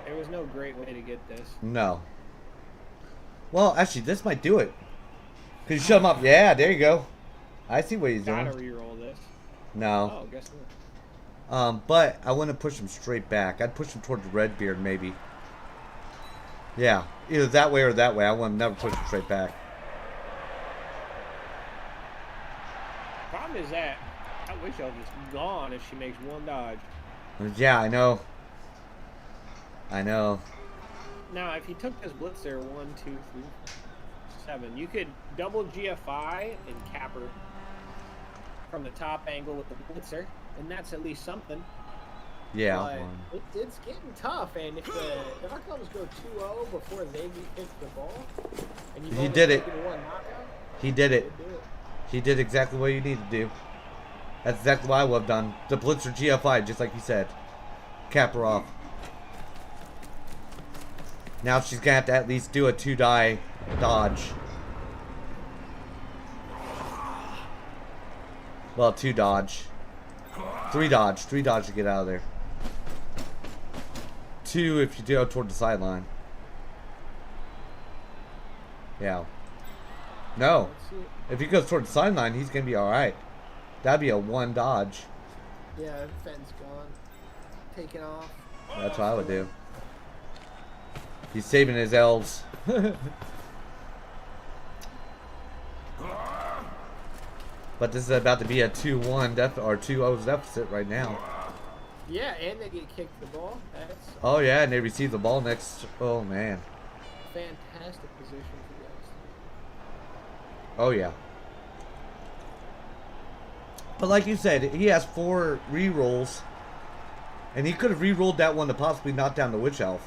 There was no great way to get this. No. Well, actually, this might do it. Could you shut him up? Yeah, there you go. I see what he's doing. Gotta reroll this. No. Oh, guess not. But I wouldn't push him straight back. I'd push him toward the red beard, maybe. Yeah, either that way or that way. I want to never push him straight back. Problem is that I wish I was gone if she makes one dodge. Yeah, I know. I know. Now, if you took this blitzer 1, 2, 3, 7, you could double GFI and cap her from the top angle with the blitzer, and that's at least something. Yeah. It's getting tough, and if the outcomes go 2-0 before they pick the ball, and you he did it. One knockout, he did it. He did exactly what you need to do. That's exactly what I would have done. The blitzer GFI, just like you said. Cap her off. Now she's going to have to at least do a 2-die dodge. Well, 2 dodge. 3 dodge. 3 dodge to get out of there. 2 if you go toward the sideline. Yeah. No. If he goes toward the sideline, he's going to be alright. That'd be a 1 dodge. Yeah, fence gone. Taken off. That's what I would do. He's saving his elves. But this is about to be a 2-1 deficit or 2-0 deficit right now. Yeah, and they get kicked the ball. That's oh yeah, and they receive the ball next. Oh man. Fantastic position for guys. Oh yeah. But like you said, he has 4 re-rolls, and he could have re-rolled that one to possibly knock down the witch elf,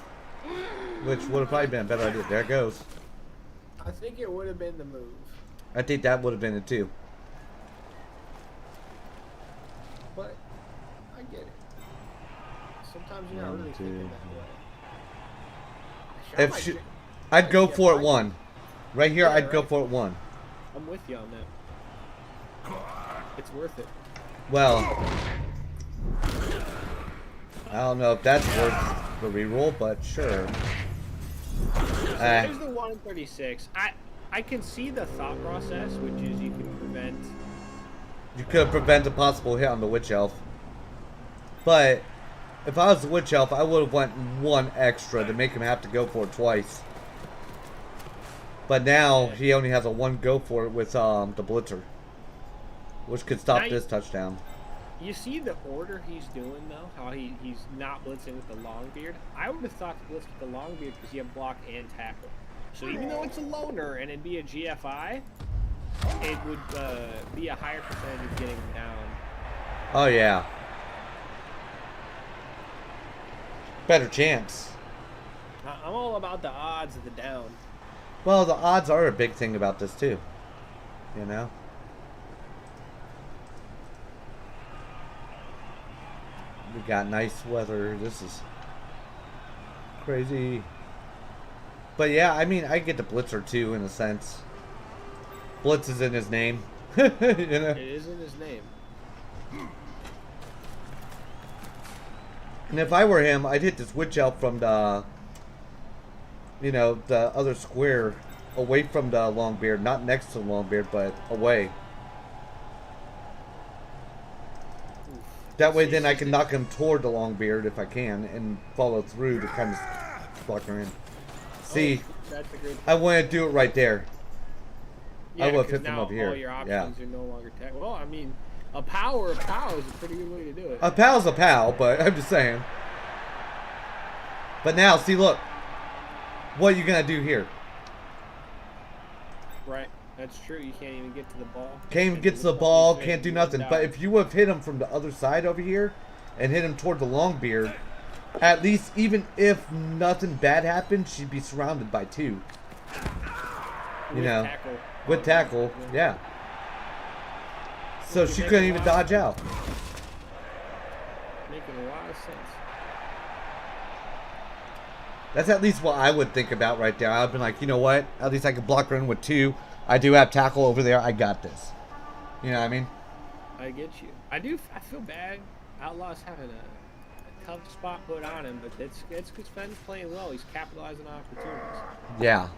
which would have probably been a better idea. There it goes. I think it would have been the move. I think that would have been it too. But I get it. Sometimes you're not really thinking that way. If I'd go for it 1. Right here, I'd go for it 1. I'm with you on that. It's worth it. Well, I don't know if that's worth the reroll, but sure. So there's the 136. I can see the thought process, which is you can prevent. You could prevent a possible hit on the witch elf. But if I was the witch elf, I would have went 1 extra to make him have to go for it twice. But now he only has a 1 go for it with the blitzer, which could stop this touchdown. You see the order he's doing though, how he's not blitzing with the long beard. I would have thought to blitz with the long beard because you have block and tackle. So even though it's a loner and it'd be a GFI, it would be a higher percentage of getting him down. Oh yeah. Better chance. I'm all about the odds of the down. Well, the odds are a big thing about this too. You know? We got nice weather. This is crazy. But yeah, I mean, I get the blitzer too in a sense. Blitz is in his name. You know? It is in his name. And if I were him, I'd hit this witch elf from the, you know, the other square, away from the long beard, not next to the long beard, but away. That way, then I can knock him toward the long beard if I can, and follow through to kind of block her in. See, I want to do it right there. Yeah, I would have hit him up here. All your options are no longer tech. Well, I mean, a pow is a pretty good way to do it. A pal's a pal, but I'm just saying. But now, see, look. What are you going to do here? Right. That's true. You can't even get to the ball. Can't even get to the ball. Can't do nothing. But if you would have hit him from the other side over here and hit him toward the long beard, at least even if nothing bad happened, she'd be surrounded by 2. You know, with tackle, yeah. So she couldn't even dodge out. Making a lot of sense. That's at least what I would think about right there. I've been like, you know what? At least I can block her in with 2. I do have tackle over there. I got this. You know what I mean? I get you. I feel bad. Outlaw's having a tough spot put on him, but it's because Fenn's playing well. He's capitalizing on opportunities. Yeah.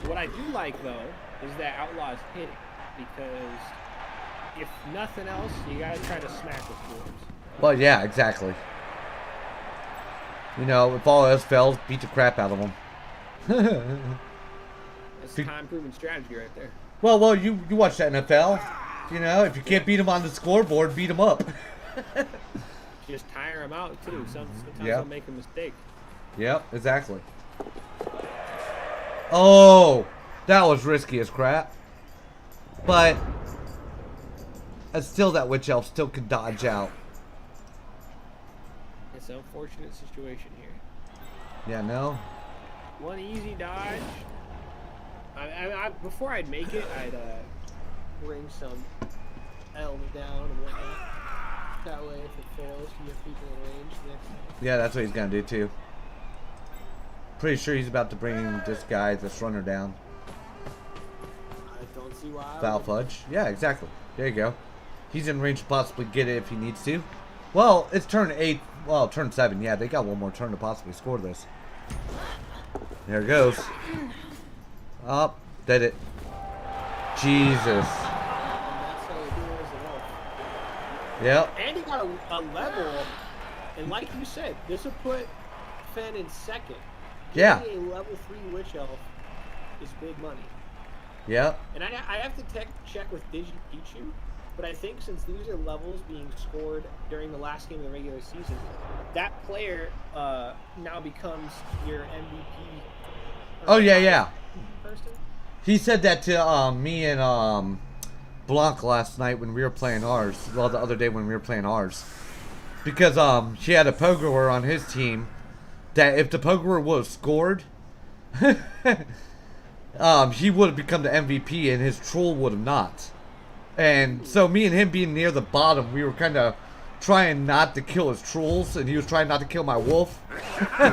What I do like, though, is that Outlaw's hitting. Because if nothing else, you got to try to smack with Brewers. Well, yeah, exactly. You know, if all else fails, beat the crap out of them. That's time-proven strategy right there. Well, you watch the NFL. You know, if you can't beat them on the scoreboard, beat them up. Just tire them out, too. Sometimes yep. they'll make a mistake. Yep, exactly. Oh, that was risky as crap. But still, that witch elf still could dodge out. It's an unfortunate situation here. Yeah, no. One easy dodge. Before I'd make it, I'd bring some elves down and whatnot. That way, if it fails, you have people in range next time. Yeah, that's what he's gonna do too. Pretty sure he's about to bring this guy, this runner, down. I don't see why. Foul fudge. Yeah, exactly. There you go. He's in range to possibly get it if he needs to. Well, it's turn 8. Well, turn 7. Yeah, they got one more turn to possibly score this. There it goes. Up. Did it. Jesus. Yep. And he got a level. And like you said, this will put Fenn in second. Yeah. Getting a level 3 Witch Elf is big money. Yep. And I have to check with DigiPichu, but I think since these are levels being scored during the last game of the regular season, that player now becomes your MVP. Oh, yeah. Person. He said that to me and Blanc last night when we were playing ours. Well, the other day when we were playing ours. Because she had a Pogoer on his team that if the Pogoer would have scored, he would have become the MVP and his troll would have not. And so me and him being near the bottom, we were kind of trying not to kill his trolls, and he was trying not to kill my wolf. That's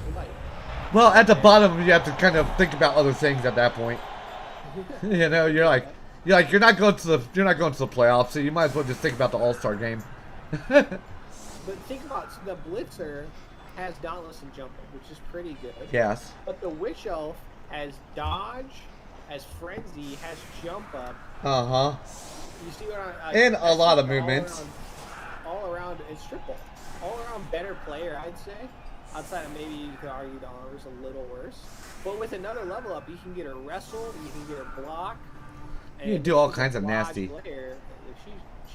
polite. Well, at the bottom, you have to kind of think about other things at that point. You know, you're not going to the playoffs, so you might as well just think about the All-Star game. But think about the Blitzer has Dauntless and Jump Up, which is pretty good. Yes. But the Witch Elf has Dodge, has Frenzy, has Jump Up. Uh-huh. You see what and a lot of movements. All around, it's triple. All around better player, I'd say. Outside of maybe you could argue the armor's a little worse. But with another level up, you can get her wrestle, you can get her block. You can do all kinds of nasty. Player.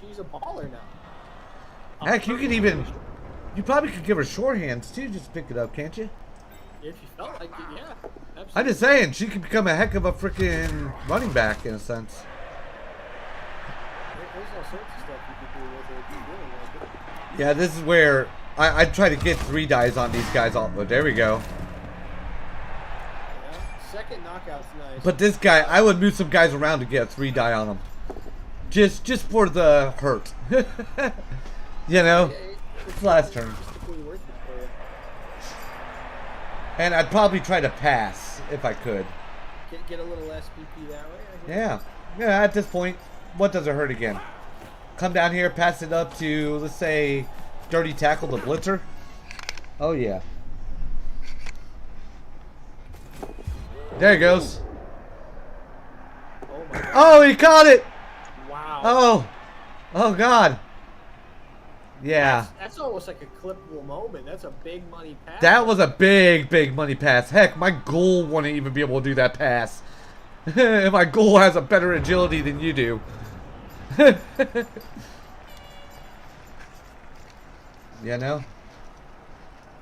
She's a baller now. Heck, you could even... You probably could give her short hands, too. Just pick it up, can't you? If you felt like it, yeah. Absolutely. I'm just saying, she could become a heck of a freaking running back, in a sense. There's all sorts of stuff you could do with her if you really like it. Yeah, this is where I try to get 3 dies on these guys. But there we go. Yeah, second knockout's nice. But this guy, I would move some guys around to get a 3 die on him. Just for the hurt. You know? It's last turn. And I'd probably try to pass if I could. Get a little less PP that way. Yeah. Yeah, at this point, what does it hurt again? Come down here, pass it up to, let's say, Dirty Tackle the Blitzer. Oh, yeah. There he goes. Oh, my God. Oh, he caught it! Wow. Oh, God. Yeah. That's almost like a clippable moment. That's a big money pass. That was a big money pass. Heck, my goal wouldn't even be able to do that pass. And my goal has a better agility than you do. You know?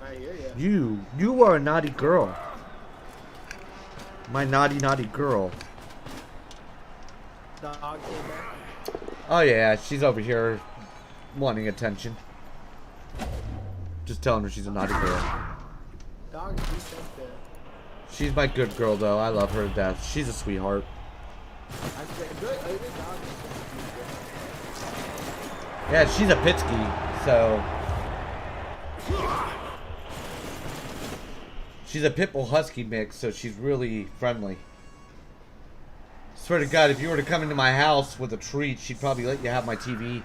I hear you. You are a naughty girl. My naughty girl. Dog came back. Oh yeah, she's over here wanting attention. Just telling her she's a naughty girl. Dog, you said that. She's my good girl though. I love her to death. She's a sweetheart. Yeah, she's a Pitsky, so she's a Pitbull Husky mix, so she's really friendly. Swear to God, if you were to come into my house with a treat, she'd probably let you have my TV.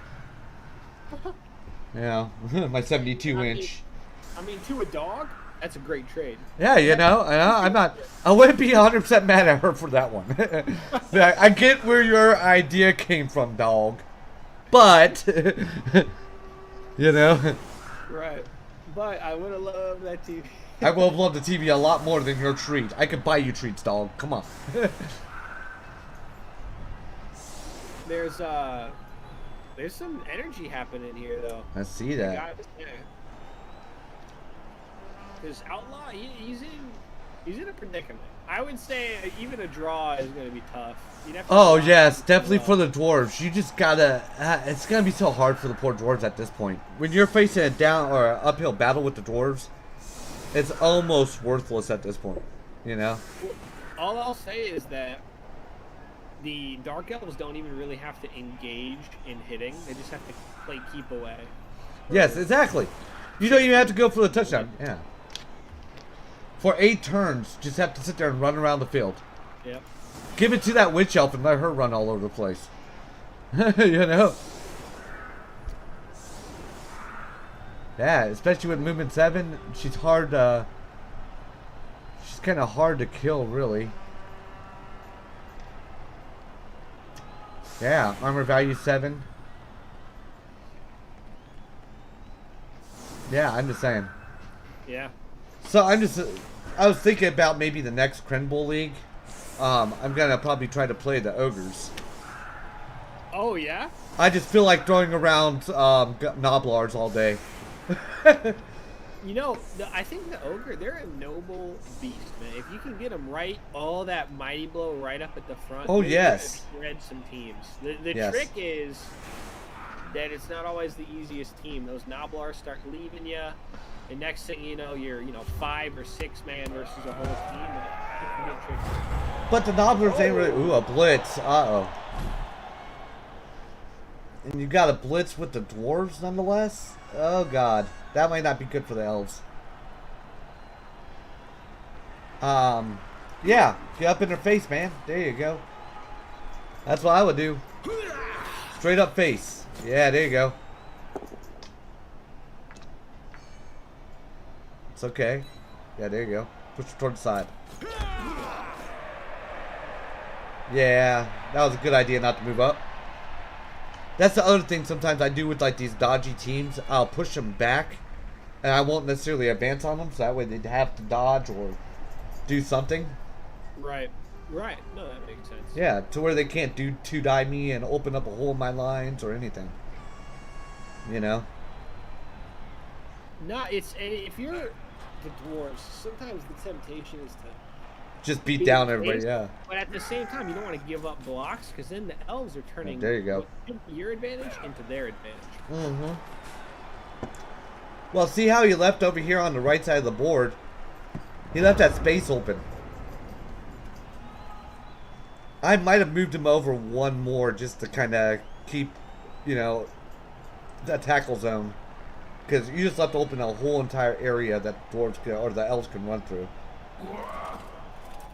Yeah, my 72-inch. I mean, to a dog, That's a great trade. Yeah, I'm not. I wouldn't be 100% mad at her for that one. I get where your idea came from, dog. But, Right. But I would have loved that TV. I would have loved the TV a lot more than your treat. I could buy you treats, dog. Come on. There's some energy happening here, though. I see that. Because Outlaw, he's in a predicament. I would say even a draw is going to be tough. Oh yes, definitely for the dwarves. You just gotta. It's gonna be so hard for the poor dwarves at this point. When you're facing a down or an uphill battle with the dwarves, it's almost worthless at this point. All I'll say is that the Dark Elves don't even really have to engage in hitting. They just have to play keep away. Yes, exactly. You don't even have to go for the touchdown. Yeah. For 8 turns, just have to sit there and run around the field. Yep. Give it to that witch elf and let her run all over the place. Yeah, especially with movement 7, she's hard. She's kind of hard to kill, really. Yeah, armor value 7. Yeah, I'm just saying. Yeah. So I was thinking about maybe the next Crenbowl League. I'm gonna probably try to play the ogres. Oh yeah. I just feel like throwing around Noblars all day. I think the ogre, they're a noble beast, man. If you can get them right, all that mighty blow right up at the front. Oh yes. Shred some teams. The yes. trick is that it's not always the easiest team. Those Noblars start leaving you. And next thing you know, you're 5 or 6 man versus a whole team. And it can get tricky. But the Nobblers ain't really. Ooh, a blitz. Uh-oh. And you got a blitz with the dwarves nonetheless? Oh god. That might not be good for the elves. Yeah. Get up in their face, man. There you go. That's what I would do. Straight up face. Yeah, there you go. It's okay. Yeah, there you go. Push it toward the side. Yeah, that was a good idea not to move up. That's the other thing sometimes I do with like these dodgy teams. I'll push them back, and I won't necessarily advance on them, so that way they'd have to dodge or do something. Right. Right. No, that makes sense. Yeah, to where they can't do 2-die me and open up a hole in my lines or anything. No, if you're the dwarves, sometimes the temptation is to just beat down everybody, yeah. But at the same time, you don't want to give up blocks, because then the elves are turning there you go. Your advantage into their advantage. Mm-hmm. Well, see how he left over here on the right side of the board? He left that space open. I might have moved him over one more just to kind of keep, that tackle zone. Because you just left open a whole entire area that dwarves can, or the elves can run through.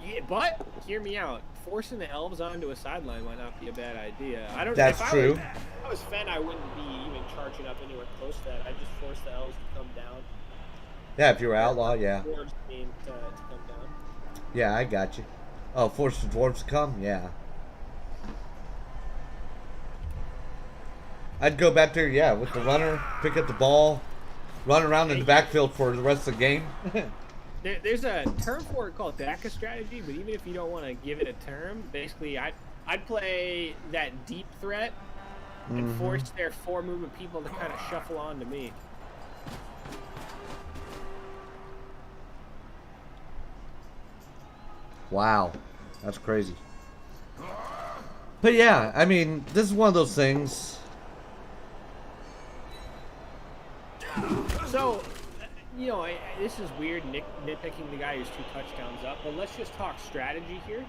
Yeah, but hear me out. Forcing the elves onto a sideline might not be a bad idea. I don't. That's true. If I was Fen, I wouldn't be even charging up anywhere close to that. I'd just force the elves to come down. Yeah, if you were outlaw, yeah. Dwarves need to come down. Yeah, I got you. Oh, force the dwarves to come? Yeah. I'd go back there, yeah, with the runner, pick up the ball, run around in the backfield for the rest of the game. There's a term for it called DACA strategy, but even if you don't want to give it a term, basically I'd play that deep threat and force their 4 movement people to kind of shuffle on to me. Wow, that's crazy. But yeah, I mean, this is one of those things. So, this is weird, nitpicking the guy who's 2 touchdowns up, but let's just talk strategy here.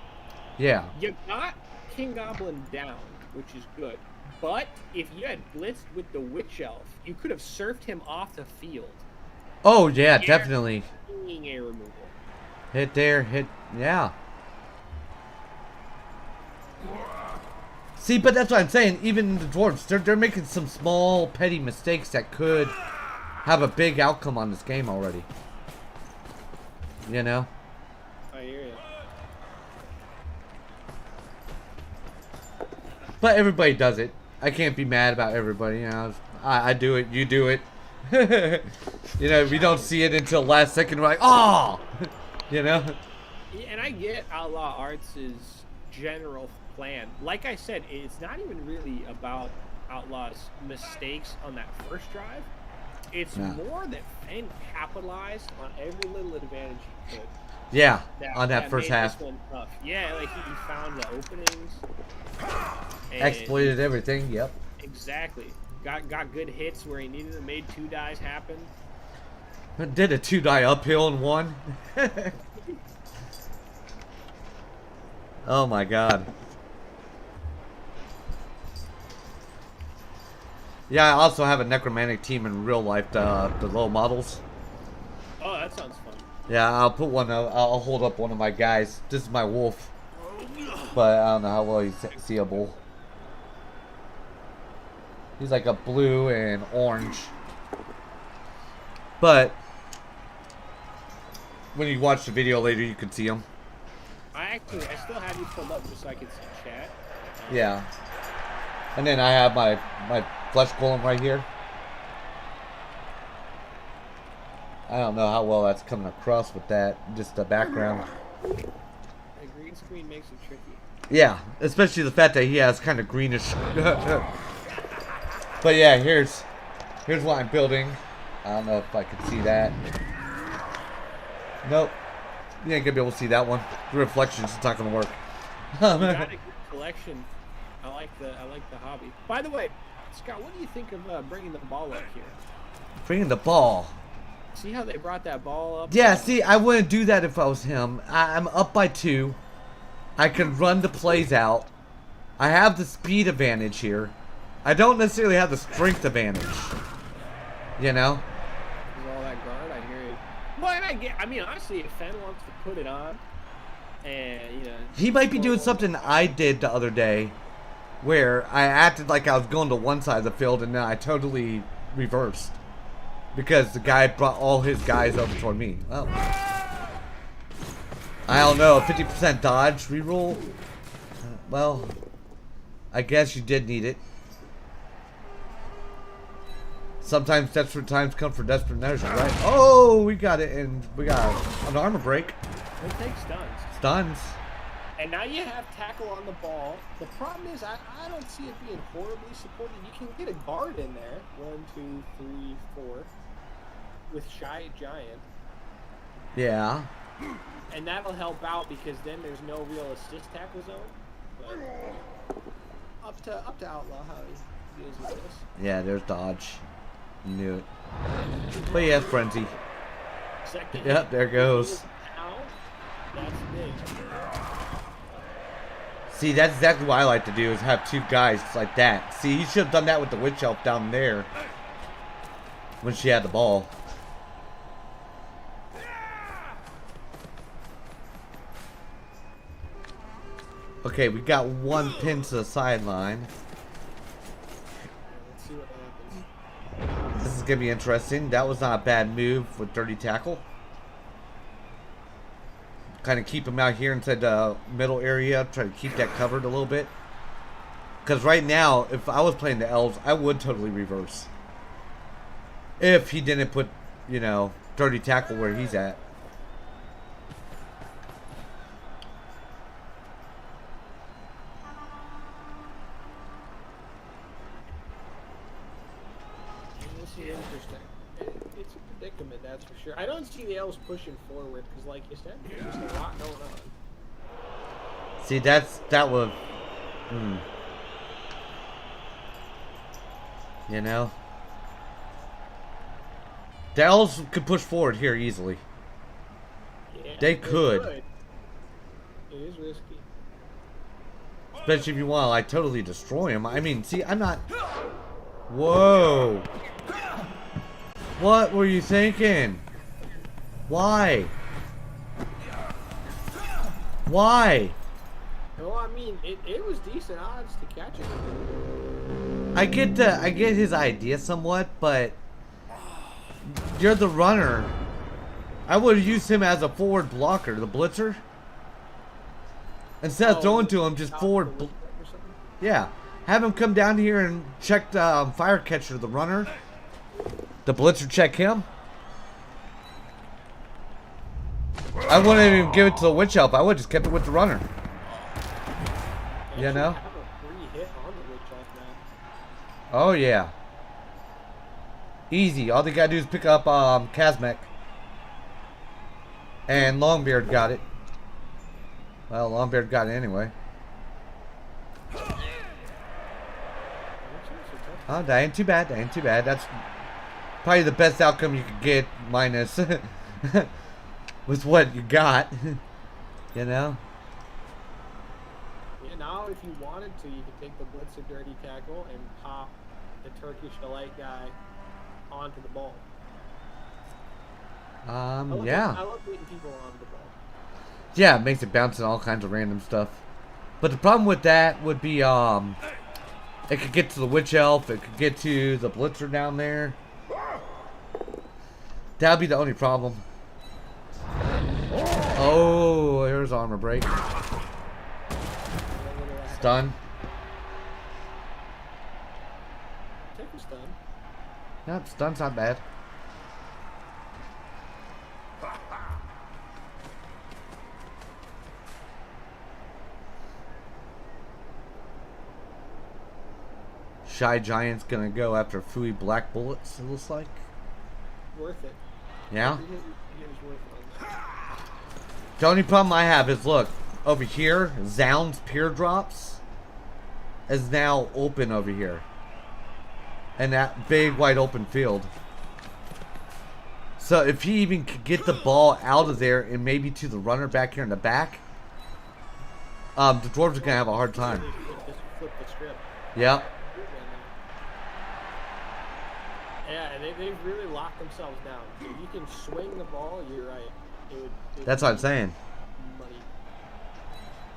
Yeah. You got King Goblin down, which is good. But if you had blitzed with the Witch Elf, you could have surfed him off the field. Oh, yeah, definitely. A removal. Hit there, yeah. See, but that's what I'm saying. Even the dwarves, they're making some small, petty mistakes that could have a big outcome on this game already. you know? I hear you. But everybody does it. I can't be mad about everybody, you know. I do it, you do it. You know, we don't see it until last second, we're like, oh! You know? Yeah, and I get Outlaw Arts' general plan. Like I said, it's not even really about Outlaw's mistakes on that first drive. It's more that Fenn capitalized on every little advantage he could. Yeah, on that first half. Yeah, like he found the openings. Exploited everything, yep. Exactly. Got good hits where he needed them, made 2 dies happen. Did a 2-die uphill and won. Oh my god. Yeah, I also have a necromantic team in real life, the low models. Oh, that sounds fun. Yeah, I'll put one. I'll hold up one of my guys. This is my wolf, but I don't know how well he's seeable. He's like a blue and orange. But when you watch the video later, you can see him. I still have you pulled up just so I can see chat. Yeah. And then I have my flesh golem right here. I don't know how well that's coming across with that, just the background. The green screen makes it tricky. Yeah, especially the fact that he has kind of greenish. But yeah, here's what I'm building. I don't know if I can see that. Nope. You ain't gonna be able to see that one. The reflections, it's not gonna work. You got a good collection. I like the hobby. By the way, Scott, what do you think of bringing the ball up here? Bringing the ball. See how they brought that ball up? Yeah, see, I wouldn't do that if I was him. I'm up by 2. I can run the plays out. I have the speed advantage here. I don't necessarily have the strength advantage. You know? With all that guard, I hear you. Well, and I mean, honestly, if Fenn wants to put it on, and, you know... He might be doing something I did the other day, where I acted like I was going to one side of the field, and then I totally reversed. Because the guy brought all his guys over toward me. Well, I don't know. 50% dodge reroll. Well, I guess you did need it. Sometimes desperate times come for desperate measures, right? Oh, we got it, and we got an armor break. It takes stuns. Stuns. And now you have tackle on the ball. The problem is, I don't see it being horribly supported. You can get a guard in there. 1, 2, 3, 4. With Shy Giant. Yeah. And that'll help out because then there's no real assist tackle zone. But up to Outlaw how he deals with this. Yeah, there's dodge. Knew it. But yeah, frenzy. Second. Yep, there goes. Ow. That's big. See, that's exactly what I like to do, is have 2 guys like that. See, he should have done that with the witch elf down there when she had the ball. Okay, we got 1 pin to the sideline. Let's see what happens. This is going to be interesting. That was not a bad move with dirty tackle. Kind of keep him out here inside the middle area. Try to keep that covered a little bit. Because right now, if I was playing the elves, I would totally reverse. If he didn't put, you know, dirty tackle where he's at. It's a predicament, that's for sure. I don't see the elves pushing forward because, like you said, there's just a lot going on. See, that was, you know, the elves could push forward here easily. Yeah, they could. It is risky. Especially if you want to, like, totally destroy him. I mean, see, I'm not... Whoa. What were you thinking? Why? Why? Well, I mean, it was decent odds to catch it. I get his idea somewhat, but you're the runner. I would have used him as a forward blocker, the blitzer. Instead of throwing to him, just forward. Yeah. Have him come down here and check the fire catcher, the runner. The blitzer check him. I wouldn't even give it to the witch elf. I would just kept it with the runner. You know? Oh, yeah. Easy. All they gotta do is pick up Kazmek. And Longbeard got it. Well, Longbeard got it anyway. Oh, that ain't too bad. That ain't too bad. That's probably the best outcome you could get, minus with what you got. You know? Yeah, now if you wanted to, you could take the blitzer dirty tackle and pop the Turkish delight guy onto the ball. Yeah. I love beating people on the ball. Yeah, it makes it bounce and all kinds of random stuff. But the problem with that would be, it could get to the witch elf, it could get to the blitzer down there. That'd be the only problem. Oh, here's armor break. Stun. Take a stun. Yep, stun's not bad. Shy Giant's gonna go after Fui Black Bullets, it looks like. Worth it. Yeah? He was worth it. The only problem I have is, look, over here, Zound's Pier Drops is now open over here. And that big wide open field. So if he even could get the ball out of there and maybe to the runner back here in the back, the Dwarves are gonna have a hard time. Just flip the script. Yeah. Yeah, they've really locked themselves down. If you can swing the ball, you're right. That's what I'm saying. Money.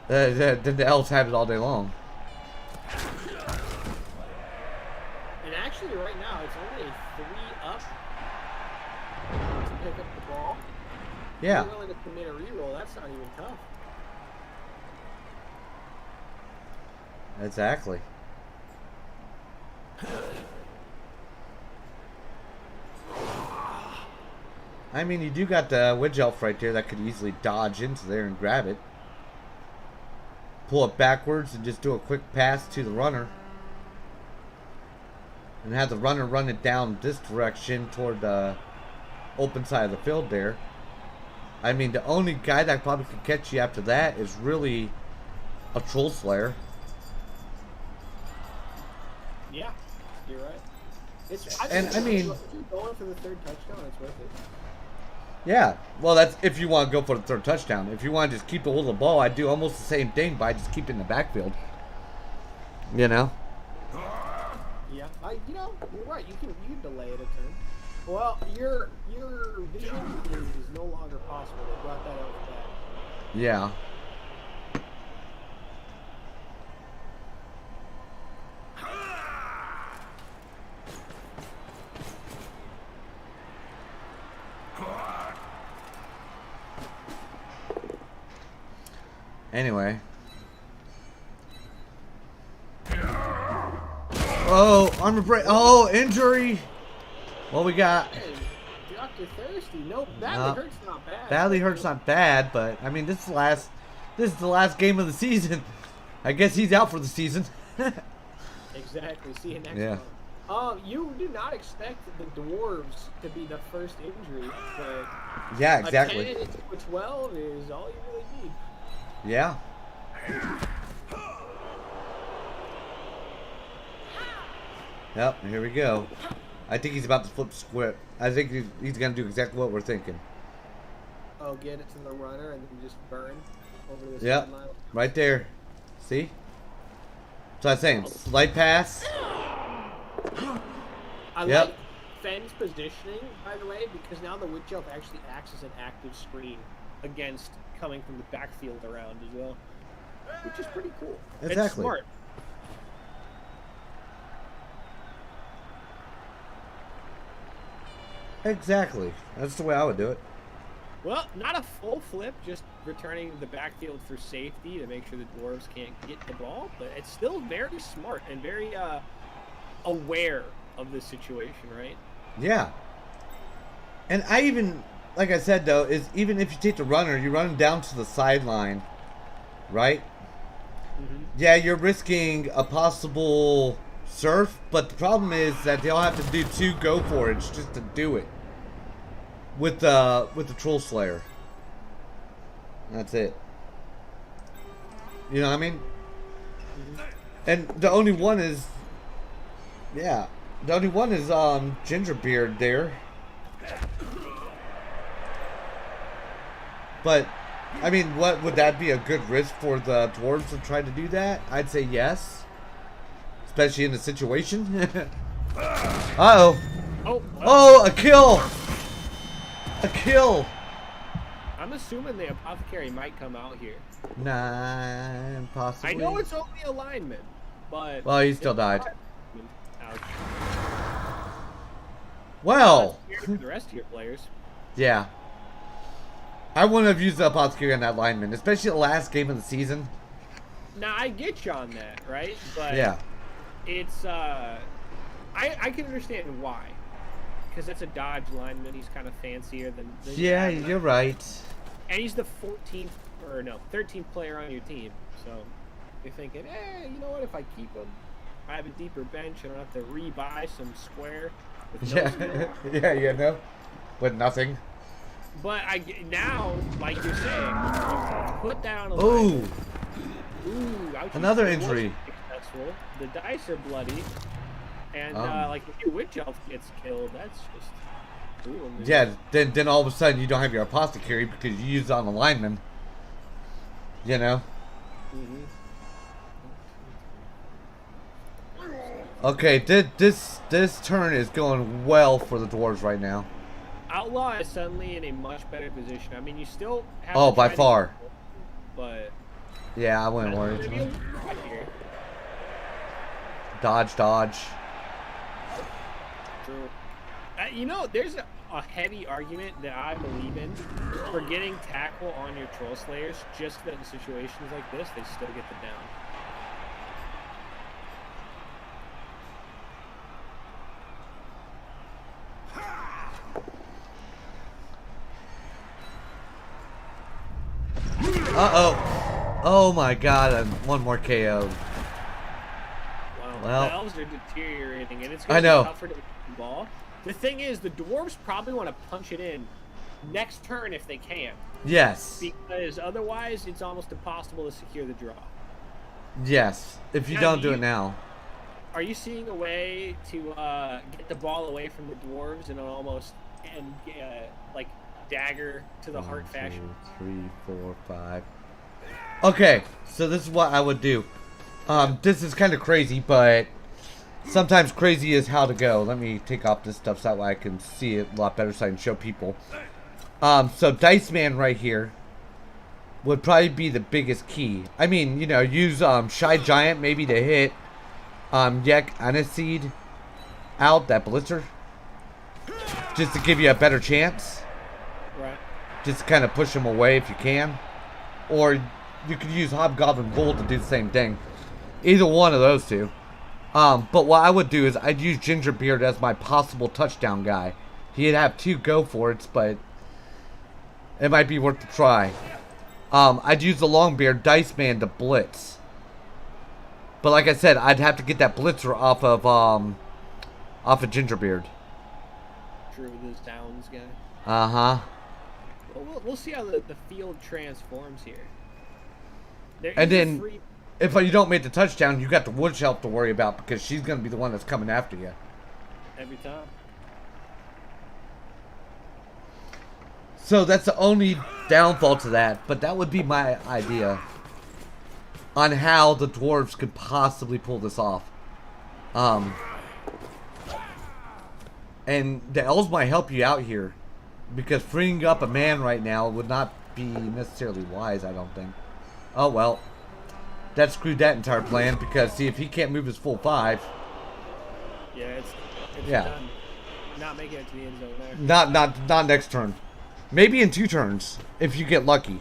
Then the elves have it all day long. And actually, right now, it's only a 3 up to pick up the ball. Yeah. If you're willing to commit a reroll, that's not even tough. Exactly. I mean, you do got the Witch Elf right there that could easily dodge into there and grab it. Pull it backwards and just do a quick pass to the runner. And have the runner run it down this direction toward the open side of the field there. I mean, the only guy that probably could catch you after that is really a Troll Slayer. Yeah, you're right. I mean, if you're going for the 3rd touchdown, it's worth it. Yeah, well, that's if you want to go for the 3rd touchdown. If you want to just keep a hold of the ball, I'd do almost the same thing by just keeping the backfield. You know? Yeah, you're right. You can delay it a turn. Well, your vision is no longer possible. They brought that out back. Yeah. Anyway. Oh, armor break. Oh, injury. What we got? Hey, Dr. Thirsty. No, badly hurt's not bad. Badly hurt's not bad, but I mean, this is the last game of the season. I guess he's out for the season. Exactly. See you next month. You do not expect the Dwarves to be the first injury, but yeah, exactly. A 10 into a 12 is all you really need. Yeah. Yep, here we go. I think he's about to flip the script. I think he's going to do exactly what we're thinking. Oh, get it to the runner and then just burn over this sideline. Right there. See? So I'm saying, slight pass. I like Fenn's positioning, by the way, because now the Witch Elf actually acts as an active screen against coming from the backfield around as well, which is pretty cool. Exactly. It's smart. Exactly. That's the way I would do it. Well, not a full flip, just returning to the backfield for safety to make sure the Dwarves can't get the ball, but it's still very smart and very aware of the situation, right? Yeah. And I even, like I said, though, is even if you take the runner, you run him down to the sideline, right? Mm-hmm. Yeah, you're risking a possible surf, but the problem is that they'll have to do 2 go for it just to do it with the Troll Slayer. That's it. You know what I mean? Mm-hmm. And the only one is, yeah, the only one is Gingerbeard there. But I mean, what would that be a good risk for the Dwarves to try to do that? I'd say yes, especially in the situation. Uh-oh. Oh, a kill! A kill! I'm assuming the Apothecary might come out here. Nah, possibly. I know it's only a lineman, but... Well, he still died. Ouch. Well... the rest of your players. Yeah. I wouldn't have used the Apothecary on that lineman, especially the last game of the season. Now, I get you on that, right? But yeah. It's, I can understand why. Because it's a dodge lineman. He's kind of fancier than yeah, you're right. And he's the 14th, or no, 13th player on your team. So you're thinking, you know what? If I keep him, I have a deeper bench. I don't have to rebuy some square. With no yeah, you know, with nothing. But now, like you're saying, put that on a Ooh. Ouch, another injury. Successful. The dice are bloody. And like if your witch elf gets killed, that's just brutal. Yeah, then all of a sudden you don't have your Apothecary because you used it on the lineman. You know. Mm-hmm. Okay, this turn is going well for the Dwarves right now. Outlaw is suddenly in a much better position. I mean, you still have to by far. But yeah, I wouldn't worry. Dodge. True. You know, there's a heavy argument that I believe in for getting tackle on your Troll Slayers, just that in situations like this, they still get the down. Uh-oh. Oh my god, one more KO. Wow, well, the elves are deteriorating, and it's going to be tougher to get the ball. The thing is, the Dwarves probably want to punch it in next turn if they can. Yes. Because otherwise, it's almost impossible to secure the draw. Yes, if you don't do it now. Are you seeing a way to get the ball away from the Dwarves and like dagger to the heart fashion? 2, 3, 4, 5. Okay, so this is what I would do. This is kind of crazy, but sometimes crazy is how to go. Let me take off this stuff so that way I can see it a lot better so I can show people. So Dice Man right here would probably be the biggest key. I mean, you know, use Shy Giant maybe to hit Yek Aniseed out, that Blitzer. Just to give you a better chance. Right. Just to kind of push him away if you can. Or you could use Hobgoblin Bull to do the same thing. Either one of those two. But what I would do is I'd use Gingerbeard as my possible touchdown guy. He'd have 2 go for it, but it might be worth the try. I'd use the Longbeard Dice Man to blitz. But like I said, I'd have to get that blitzer off of Gingerbeard. True, this Downs guy. Uh-huh. Well, we'll see how the field transforms here. And then, if you don't make the touchdown, you got the Witch Elf to worry about because she's going to be the one that's coming after you. Every time. So that's the only downfall to that, but that would be my idea on how the Dwarves could possibly pull this off. And the Elves might help you out here because freeing up a man right now would not be necessarily wise, I don't think. Oh well, that screwed that entire plan because see if he can't move his full 5. Yeah, it's yeah. done. Not making it to the end zone there. Not next turn. Maybe in 2 turns, if you get lucky.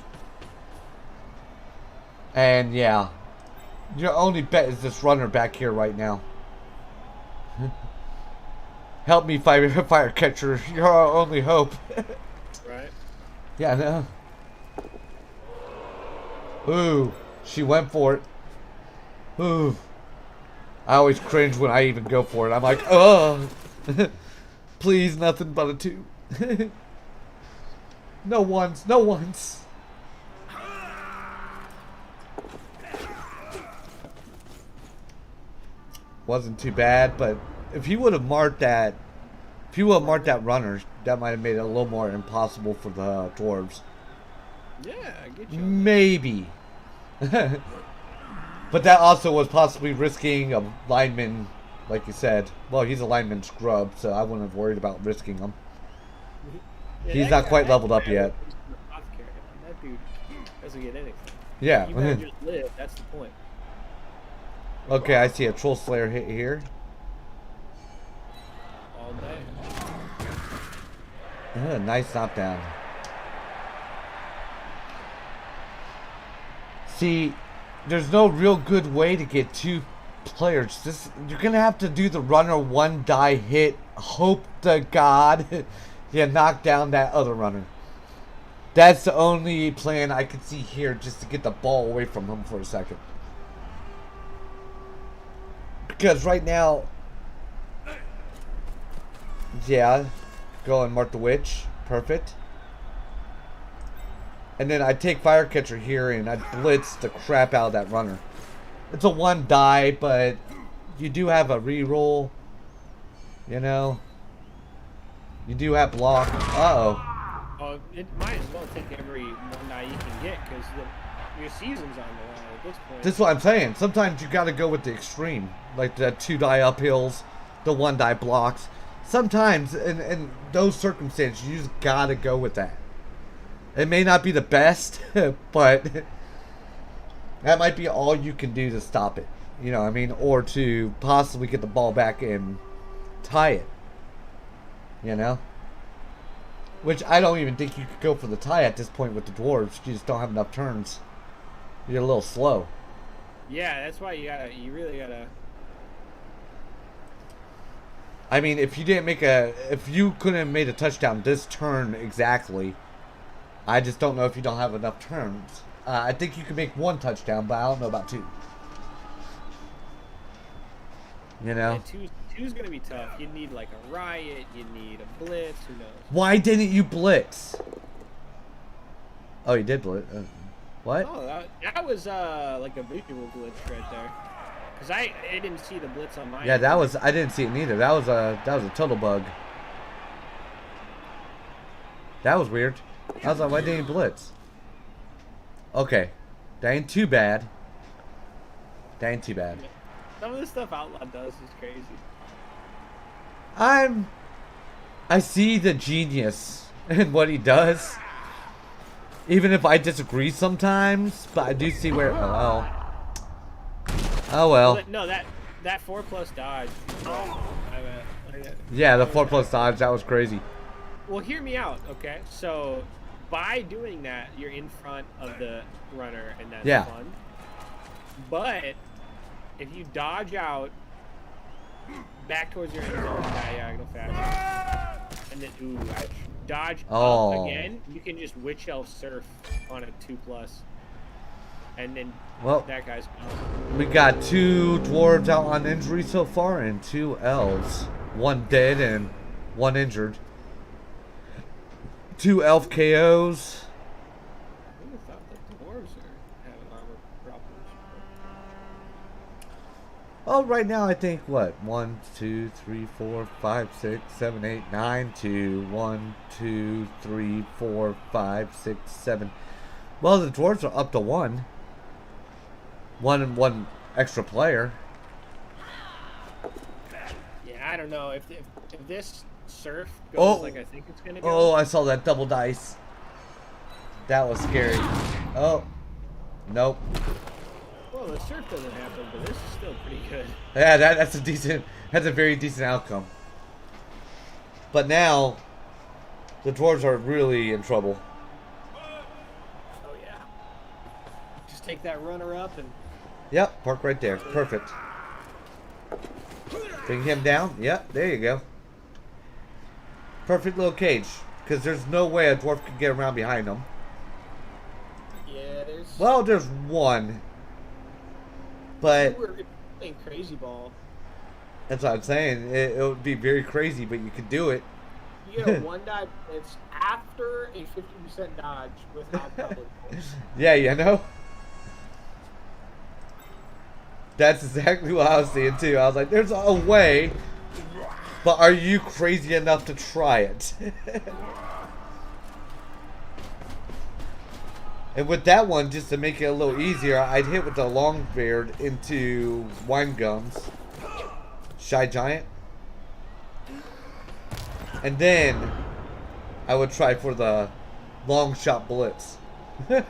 And yeah, your only bet is this runner back here right now. Help me, fire catcher. You're our only hope. Right. Yeah, no. Ooh, she went for it. Ooh. I always cringe when I even go for it. I'm like, oh. Please, nothing but a 2. No ones, no ones. Wasn't too bad, but if he would have marked that, runner, that might have made it a little more impossible for the dwarves. Yeah, I get you. Maybe. But that also was possibly risking a lineman, like you said. Well, he's a lineman scrub, so I wouldn't have worried about risking him. Yeah, he's not quite leveled up yet. That dude doesn't get anything. Yeah. You better just live. That's the point. Okay, I see a Troll Slayer hit here. All day. Nice knockdown. See, there's no real good way to get 2 players. You're gonna have to do the runner 1 die hit. Hope to God you knock down that other runner. That's the only plan I can see here, just to get the ball away from him for a second. Because right now, yeah, go and mark the witch. Perfect. And then I take Firecatcher here and I blitz the crap out of that runner. It's a 1 die, but you do have a reroll. You know, you do have block. Uh-oh. Oh, it might as well take every 1 die you can get, because your season's on the line at this point. This is what I'm saying. Sometimes you got to go with the extreme, like the 2 die uphills, the 1 die blocks. Sometimes in those circumstances, you just got to go with that. It may not be the best, but that might be all you can do to stop it. You know what I mean? Or to possibly get the ball back and tie it. You know? Which I don't even think you could go for the tie at this point with the dwarves. You just don't have enough turns. You're a little slow. Yeah, that's why you really gotta. I mean, if you couldn't have made a touchdown this turn exactly, I just don't know if you don't have enough turns. I think you can make 1 touchdown, but I don't know about 2. You know? Yeah, two's gonna be tough. You need like a riot. You need a blitz. Who knows? Why didn't you blitz? Oh, you did blitz. What? Oh, that was like a visual glitch right there. Cause I didn't see the blitz on my. Yeah, that was. I didn't see it neither. That was a total bug. That was weird. I was like, why didn't you blitz? Okay, that ain't too bad. That ain't too bad. Some of the stuff Outlaw does is crazy. I see the genius in what he does. Even if I disagree sometimes, but I do see where. Oh well. Oh well. No, that 4+ dodge. Yeah, the 4+ dodge. That was crazy. Well, hear me out, okay? So, by doing that, you're in front of the runner, and that's fun. But if you dodge out back towards your end zone diagonal fashion, and then dodge up again, you can just Witch Elf Surf on a 2+, and then that guy's gone. We got 2 dwarves out on injury so far, and 2 elves. 1 dead and 1 injured. 2 elf KOs. I would have thought that the dwarves are having armor problems. Oh, right now I think what? 1, 2, 3, 4, 5, 6, 7, 8, 9 to 1, 2, 3, 4, 5, 6, 7. Well, the dwarves are up to 1. 1 and 1 extra player. Yeah, I don't know if this surf goes like I think it's gonna go. Oh, I saw that double dice. That was scary. Oh, nope. Well, the surf doesn't happen, but this is still pretty good. Yeah, that's a very decent outcome. But now, The dwarves are really in trouble. Oh, yeah. Just take that runner up and... Yep, park right there. Perfect. Bring him down. Yep, there you go. Perfect little cage. Because there's no way a dwarf could get around behind them. Yeah, there's... Well, there's one. But... We're playing crazy ball. That's what I'm saying. It would be very crazy, but you could do it. You get a one dodge. It's after a 50% dodge without public. Yeah, you know? That's exactly what I was saying, too. I was like, there's a way, but are you crazy enough to try it? And with that one, just to make it a little easier, I'd hit with the long beard into Wine Gums. Shy Giant. And then I would try for the long shot blitz. You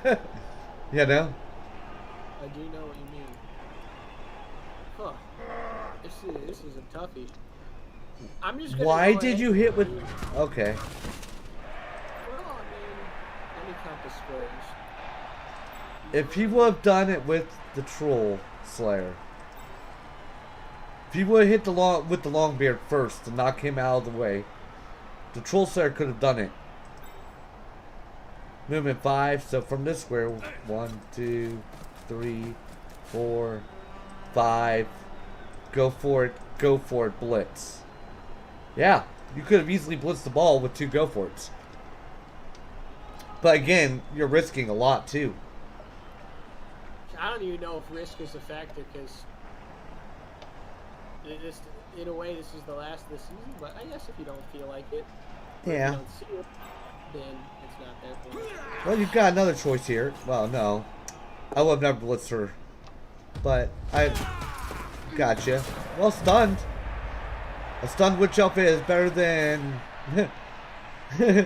know? I do know what you mean. Huh. This is a toughie. I'm just gonna Why did you hit with... Okay. Well, I mean, let me count the squares. If people have done it with the Troll Slayer, if people had hit the long beard first to knock him out of the way, the Troll Slayer could have done it. Movement 5, so from this square, 1, 2, 3, 4, 5. Go for it, blitz. Yeah, you could have easily blitzed the ball with 2 go for it's. But again, you're risking a lot too. I don't even know if risk is a factor because, in a way, this is the last of the season. But I guess if you don't feel like it, yeah, if you don't see it, then it's not there for you. Well, you've got another choice here. Well, no, I would have never blitzed her, but I gotcha. Well, stunned. A stunned witch elf is better than a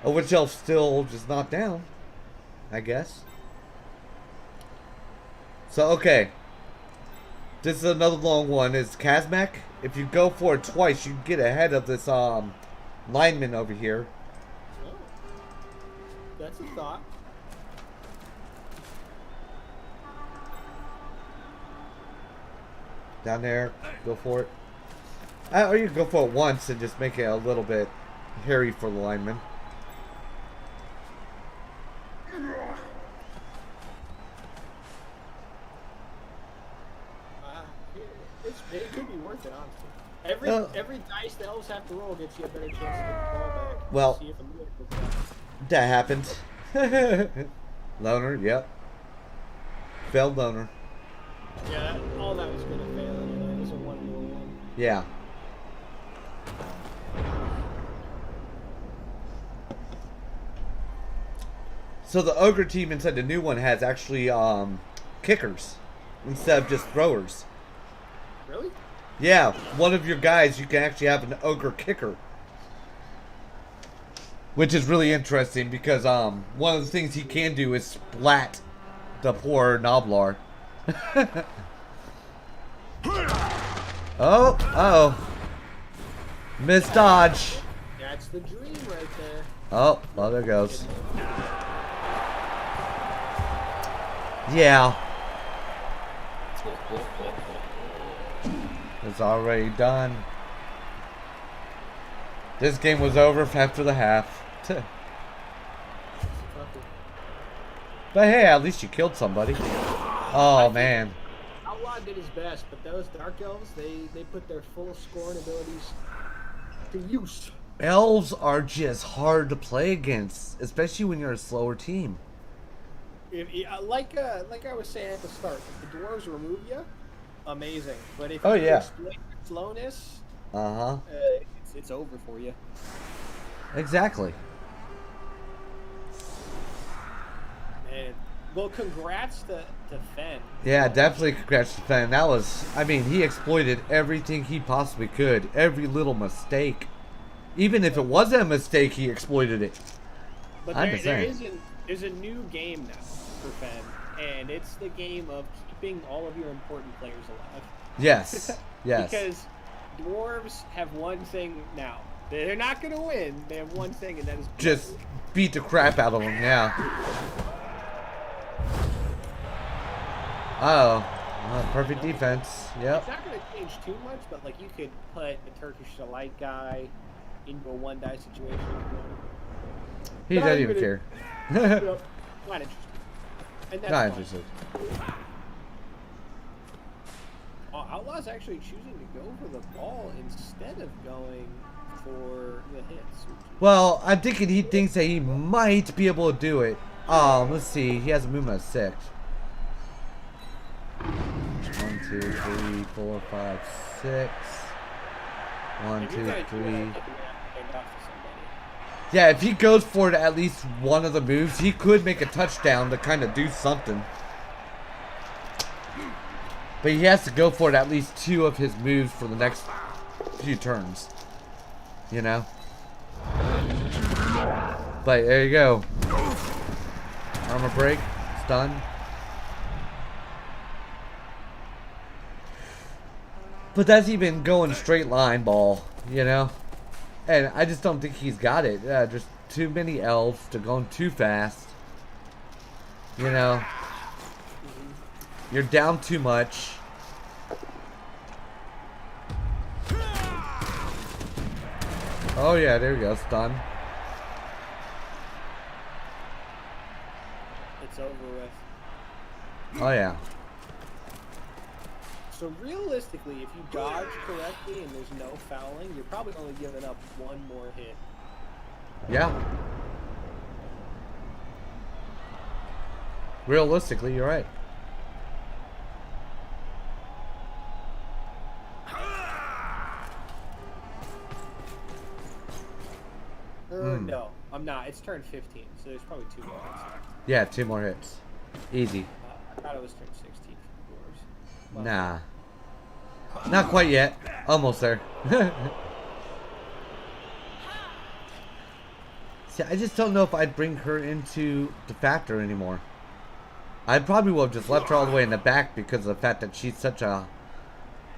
witch elf still just not down, I guess. So, okay. This is another long one. It's Kazmak. If you go for it twice, you get ahead of this lineman over here. Oh, that's a thought. Down there. Go for it. Or you can go for it once and just make it a little bit hairy for the lineman. It could be worth it, honestly. Every dice the elves have to roll gets you a better chance to get the ball back. Well, see if a miracle comes. That happened. Loner, yep. Failed loner. Yeah, all that was going to fail anyway. It was a 1-1. Yeah. So the ogre team inside the new one has actually kickers instead of just throwers. Really? Yeah, one of your guys, you can actually have an ogre kicker. Which is really interesting because one of the things he can do is splat the poor Noblar. Oh, uh-oh. Miss dodge. That's the dream right there. Oh, well, there goes. Yeah. It's already done. This game was over after the half. But hey, at least you killed somebody. Oh, man. Outlaw did his best, but those Dark Elves, they put their full scoring abilities to use. Elves are just hard to play against, especially when you're a slower team. Like I was saying at the start, if the dwarves remove you, amazing. But if you exploit slowness, it's over for you. Exactly. Man, well, congrats to Fen. Yeah, definitely congrats to Fen. That was, I mean, he exploited everything he possibly could, every little mistake. Even if it wasn't a mistake, he exploited it. But there's a new game now for Fen, and it's the game of keeping all of your important players alive. Yes, yes. Because dwarves have one thing now. They're not going to win. They have one thing, and that is... Just beat the crap out of them, yeah. Uh-oh. Perfect defense. Yep. It's not going to change too much, but like you could put a Turkish Delight guy into a one-die situation. He doesn't even care. Not interested. And that's Not interested. Outlaw's actually choosing to go for the ball instead of going for the hits. Well, I'm thinking he thinks that he might be able to do it. Let's see. He has a movement of 6. 1, 2, 3, 4, 5, 6. 1, 2, 3. Yeah, if he goes for it at least one of the moves, he could make a touchdown to kind of do something. But he has to go for it at least 2 of his moves for the next few turns. You know? But there you go. Armor break. Stun. But that's even going straight line ball, you know? And I just don't think he's got it. Just too many elves. They're going too fast. You know? You're down too much. Oh yeah, there we go. Stun. It's over with. Oh yeah. So realistically, if you dodge correctly and there's no fouling, you're probably only giving up one more hit. Yeah. Realistically, you're right. No, I'm not. It's turn 15, so there's probably 2 more hits. Yeah, 2 more hits. Easy. I thought it was turn 16 for Brewers. Nah. Not quite yet. Almost there. See, I just don't know if I'd bring her into the factor anymore. I probably would have just left her all the way in the back because of the fact that she's such a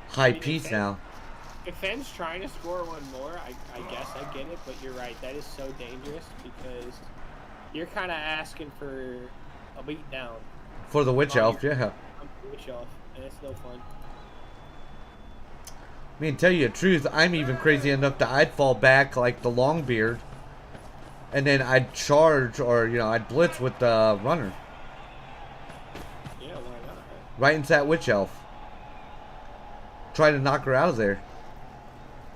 high piece now. If Fenn's trying to score one more, I guess I get it, but you're right. That is so dangerous because you're kind of asking for a beat down. For the Witch Elf, yeah. Witch Elf, and it's no fun. I mean, tell you the truth, I'm even crazy enough that I'd fall back like the Longbeard, and then I'd charge or, you know, I'd blitz with the runner. Yeah, why not? Right into that Witch Elf. Try to knock her out of there.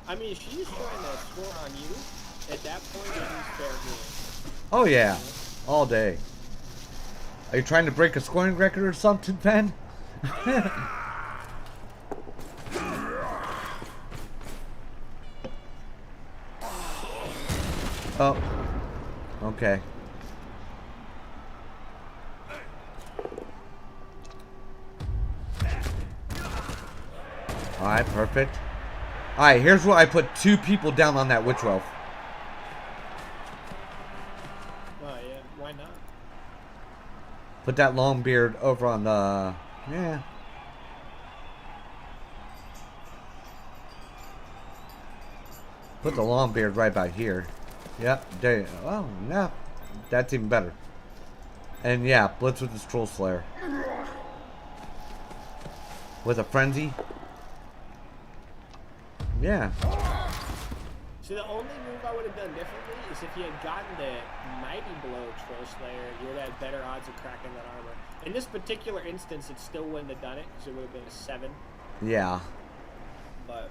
I mean, if she's trying to score on you, at that point, it's fair game. Oh, yeah. All day. Are you trying to break a scoring record or something, Ben? Oh. Okay. Alright, perfect. Alright, here's where I put 2 people down on that Witch Elf. Oh, yeah. Why not? Put that Longbeard over on the... Yeah. Put the Longbeard right about here. Yep. There. Well, yeah. That's even better. And yeah, blitz with the Troll Slayer. With a Frenzy. Yeah. So the only move I would have done differently is if you had gotten the Mighty Blow Troll Slayer, you would have had better odds of cracking that armor. In this particular instance, it still wouldn't have done it because it would have been a 7. Yeah. But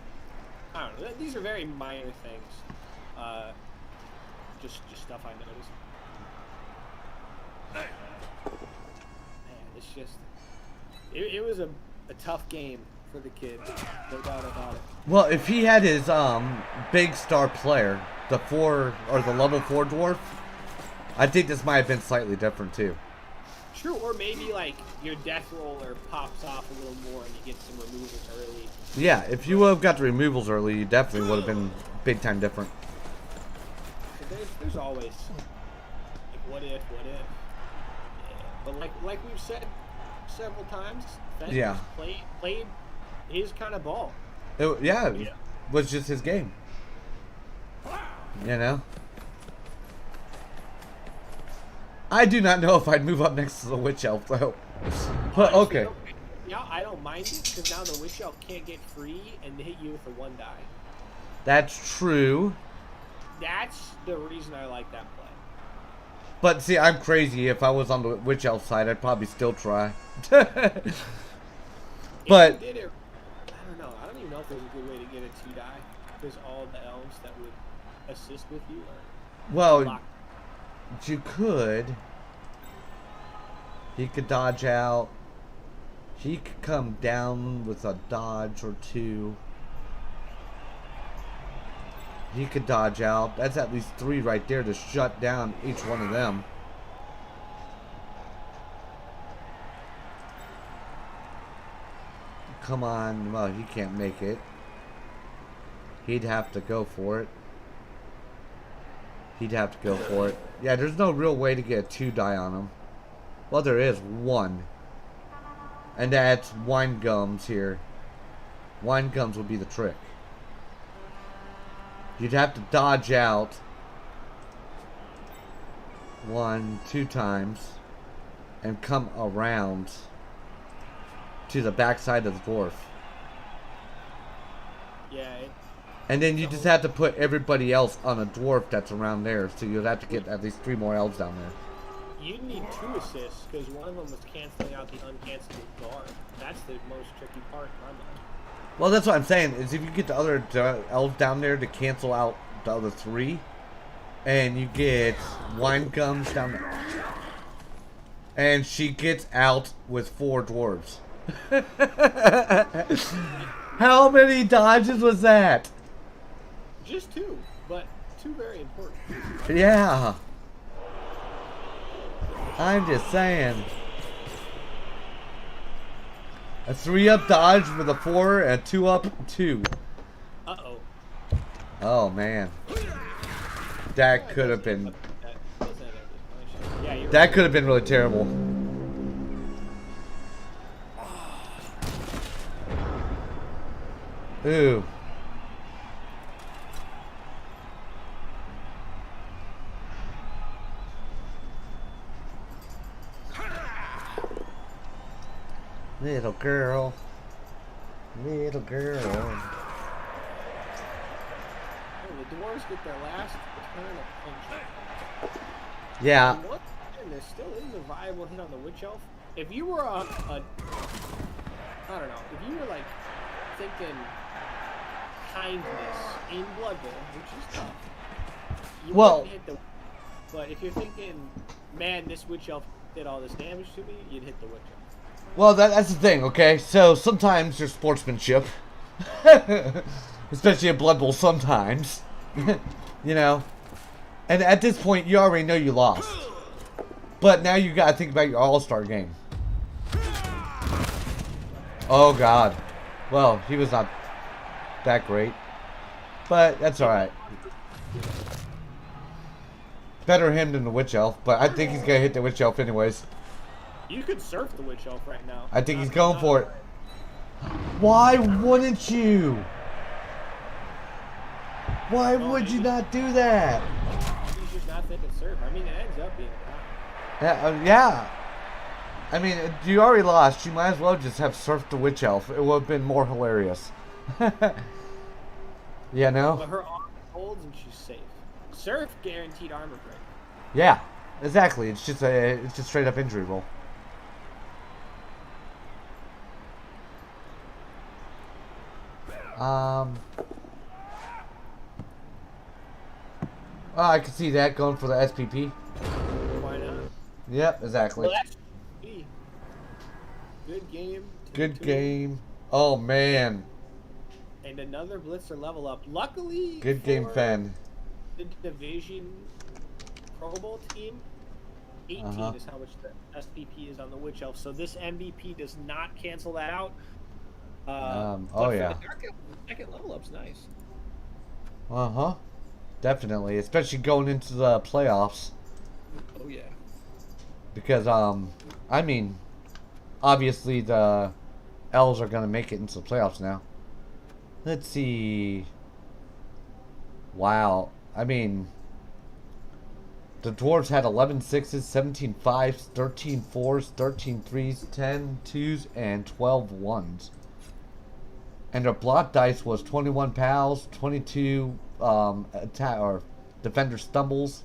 I don't know. These are very minor things. Just stuff I noticed. Man, it's just it was a tough game for the kid, no doubt about it. Well, if he had his big star player, the 4 or the level 4 dwarf, I think this might have been slightly different too. True, or maybe like your death roller pops off a little more and you get some removals early. Yeah, if you would have got the removals early, you definitely would have been big time different. There's always like what if. Yeah. But like we've said several times, Fenn played his kind of ball. It was just his game. You know? I do not know if I'd move up next to the Witch Elf, though. But, okay. Yeah, I don't mind it, because now the Witch Elf can't get free and hit you with a 1 die. That's true. That's the reason I like that play. But, see, I'm crazy. If I was on the Witch Elf side, I'd probably still try. But... If you did it, I don't know. I don't even know if there's a good way to get a 2 die. There's all the elves that would assist with you. Or well, you could. He could dodge out. He could come down with a dodge or 2. He could dodge out. That's at least 3 right there to shut down each one of them. Come on. Well, he can't make it. He'd have to go for it. He'd have to go for it. Yeah, there's no real way to get a 2 die on him. Well, there is 1. And that's Wine Gums here. Wine Gums would be the trick. You'd have to dodge out 1, 2 times and come around to the backside of the dwarf. Yeah. And then you just have to put everybody else on a dwarf that's around there. So you'd have to get at least 3 more elves down there. You'd need 2 assists because one of them was canceling out the uncancelable guard. That's the most tricky part in my mind. Well, that's what I'm saying, is if you get the other elves down there to cancel out the other 3, and you get Wine Gums down there, and she gets out with 4 dwarves. How many dodges was that? Just 2, but 2 very important. Yeah. I'm just saying. A 3-up dodge with a 4 and a 2-up 2. Uh-oh. Oh, man. That could have been... That could have been really terrible. Ooh. Little girl. Little girl. Oh, the dwarves get their last turn of punch. Yeah. And there still is a viable hit on the Witch Elf. If you were I don't know, if you were like thinking kindness in Blood Bowl, which is tough, you wouldn't hit the. But if you're thinking, man, this Witch Elf did all this damage to me, you'd hit the Witch Elf. Well, that's the thing, okay? So sometimes there's sportsmanship, especially at Blood Bowl. Sometimes, you know, and at this point you already know you lost. But now you gotta think about your all-star game. Oh God, well he was not that great, but that's all right. Better him than the Witch Elf, but I think he's gonna hit the Witch Elf anyways. You could surf the Witch Elf right now. I think he's going for it. Why wouldn't you? Why would you not do that? He's just not thinking surf. I mean, it ends up being a yeah. I mean, you already lost. You might as well just have surfed the Witch Elf. It would have been more hilarious. Yeah, no? But her arm holds and she's safe. Surf guaranteed armor break. Yeah, exactly. It's just straight up injury roll. Well, I can see that going for the SPP. Why not? Yep, exactly. Well, that's good game. Good game. Oh, man. And another Blitzer level up. Luckily, good game, Fen. The division Pro Bowl team, 18 is how much the SPP is on the Witch Elf. So this MVP does not cancel that out. Oh yeah. The second level up's nice. Definitely, especially going into the playoffs. Oh yeah. Because I mean, obviously the L's are gonna make it into the playoffs now. Let's see. Wow. I mean, the Dwarves had 11 sixes, 17 fives, 13 fours, 13 threes, 10 twos, and 12 ones. And their block dice was 21 pals, 22 attack or defender stumbles,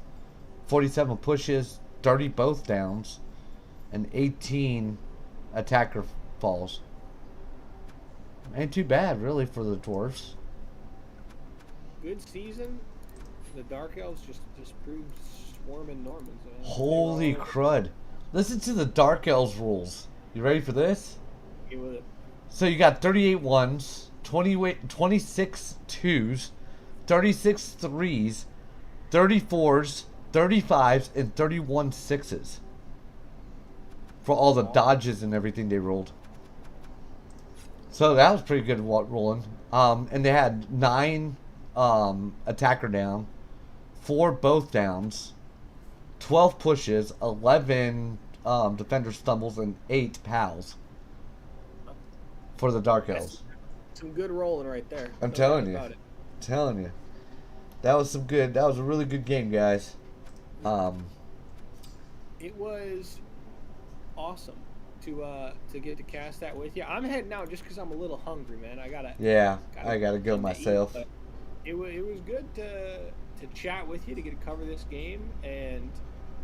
47 pushes, 30 both downs, and 18 attacker falls. Ain't too bad, really, for the Dwarves. Good season. The Dark Elves just proved swarming Normans. Holy crud. Listen to the Dark Elves rules. You ready for this? Get with it. So you got 38 ones, 26 twos, 36 threes, 34s, 35s, and 31 sixes. For all the dodges and everything they rolled. So that was pretty good rolling. And they had 9 attacker down, 4 both downs, 12 pushes, 11 defender stumbles, and 8 pals for the Dark Elves. Some good rolling right there. I'm telling you. That was a really good game, guys. It was awesome to get to cast that with you. I'm heading out just because I'm a little hungry, man. I gotta go myself. Eat, it was good to chat with you, to get to cover this game, and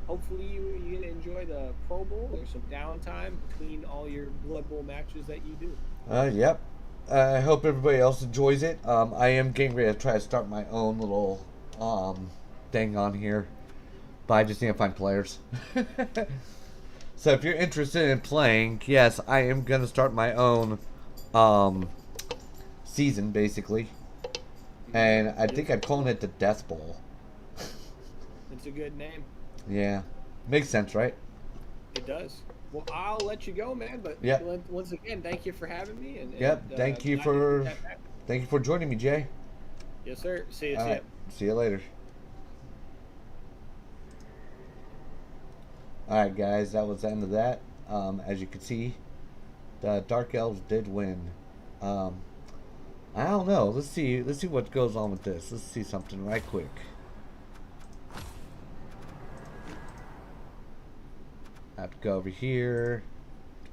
hopefully you get to enjoy the Pro Bowl. There's some downtime between all your Blood Bowl matches that you do. Yep. I hope everybody else enjoys it. I am getting ready to try to start my own little thing on here, but I just need to find players. So if you're interested in playing, yes, I am going to start my own season, basically. And I think I'm calling it the Death Bowl. It's a good name. Yeah. Makes sense, right? It does. Well, I'll let you go, man. But once again, thank you for having me. Thank you for joining me, Jay. Yes, sir. See you. Right. See you later. Alright, guys, that was the end of that. As you can see, the Dark Elves did win. I don't know. Let's see what goes on with this. Let's see something right quick. I have to go over here.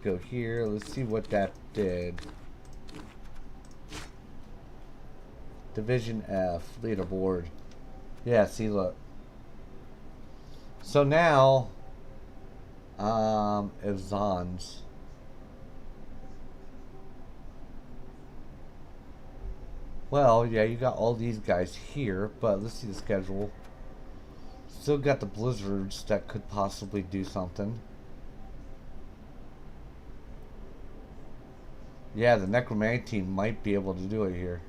Go here. Let's see what that did. Division F leaderboard. Yeah, see, look. So now, it's Zon's. Well, yeah, you got all these guys here, but let's see the schedule. Still got the Blizzards that could possibly do something. Yeah, the Necromantic team might be able to do it here.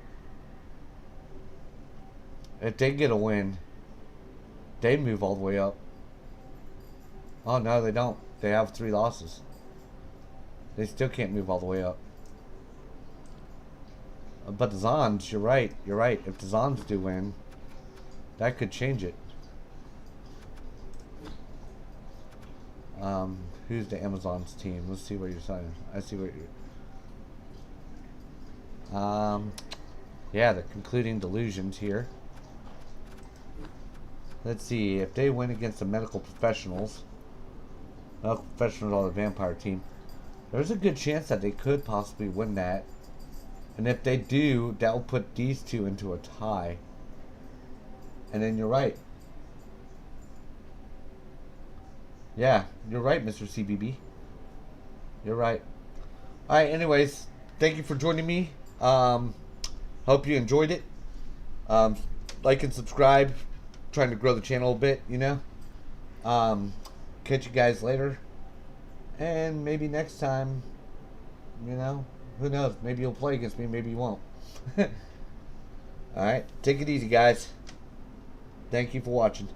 If they get a win, they move all the way up. Oh, no, they don't. They have 3 losses. They still can't move all the way up. But the Zons, you're right. You're right. If the Zons do win, that could change it. Who's the Amazon's team? Let's see what you're saying. I see what you're... yeah, the Concluding Delusions here. Let's see. If they win against the Medical Professionals... Medical Professionals are the vampire team. There's a good chance that they could possibly win that. And if they do, that will put these two into a tie. And then you're right. Yeah, you're right, Mr. CBB. You're right. Alright, anyways, thank you for joining me. Hope you enjoyed it. Like and subscribe. Trying to grow the channel a bit, you know. Catch you guys later. And maybe next time, you know, who knows? Maybe you'll play against me, maybe you won't. Alright, take it easy, guys. Thank you for watching.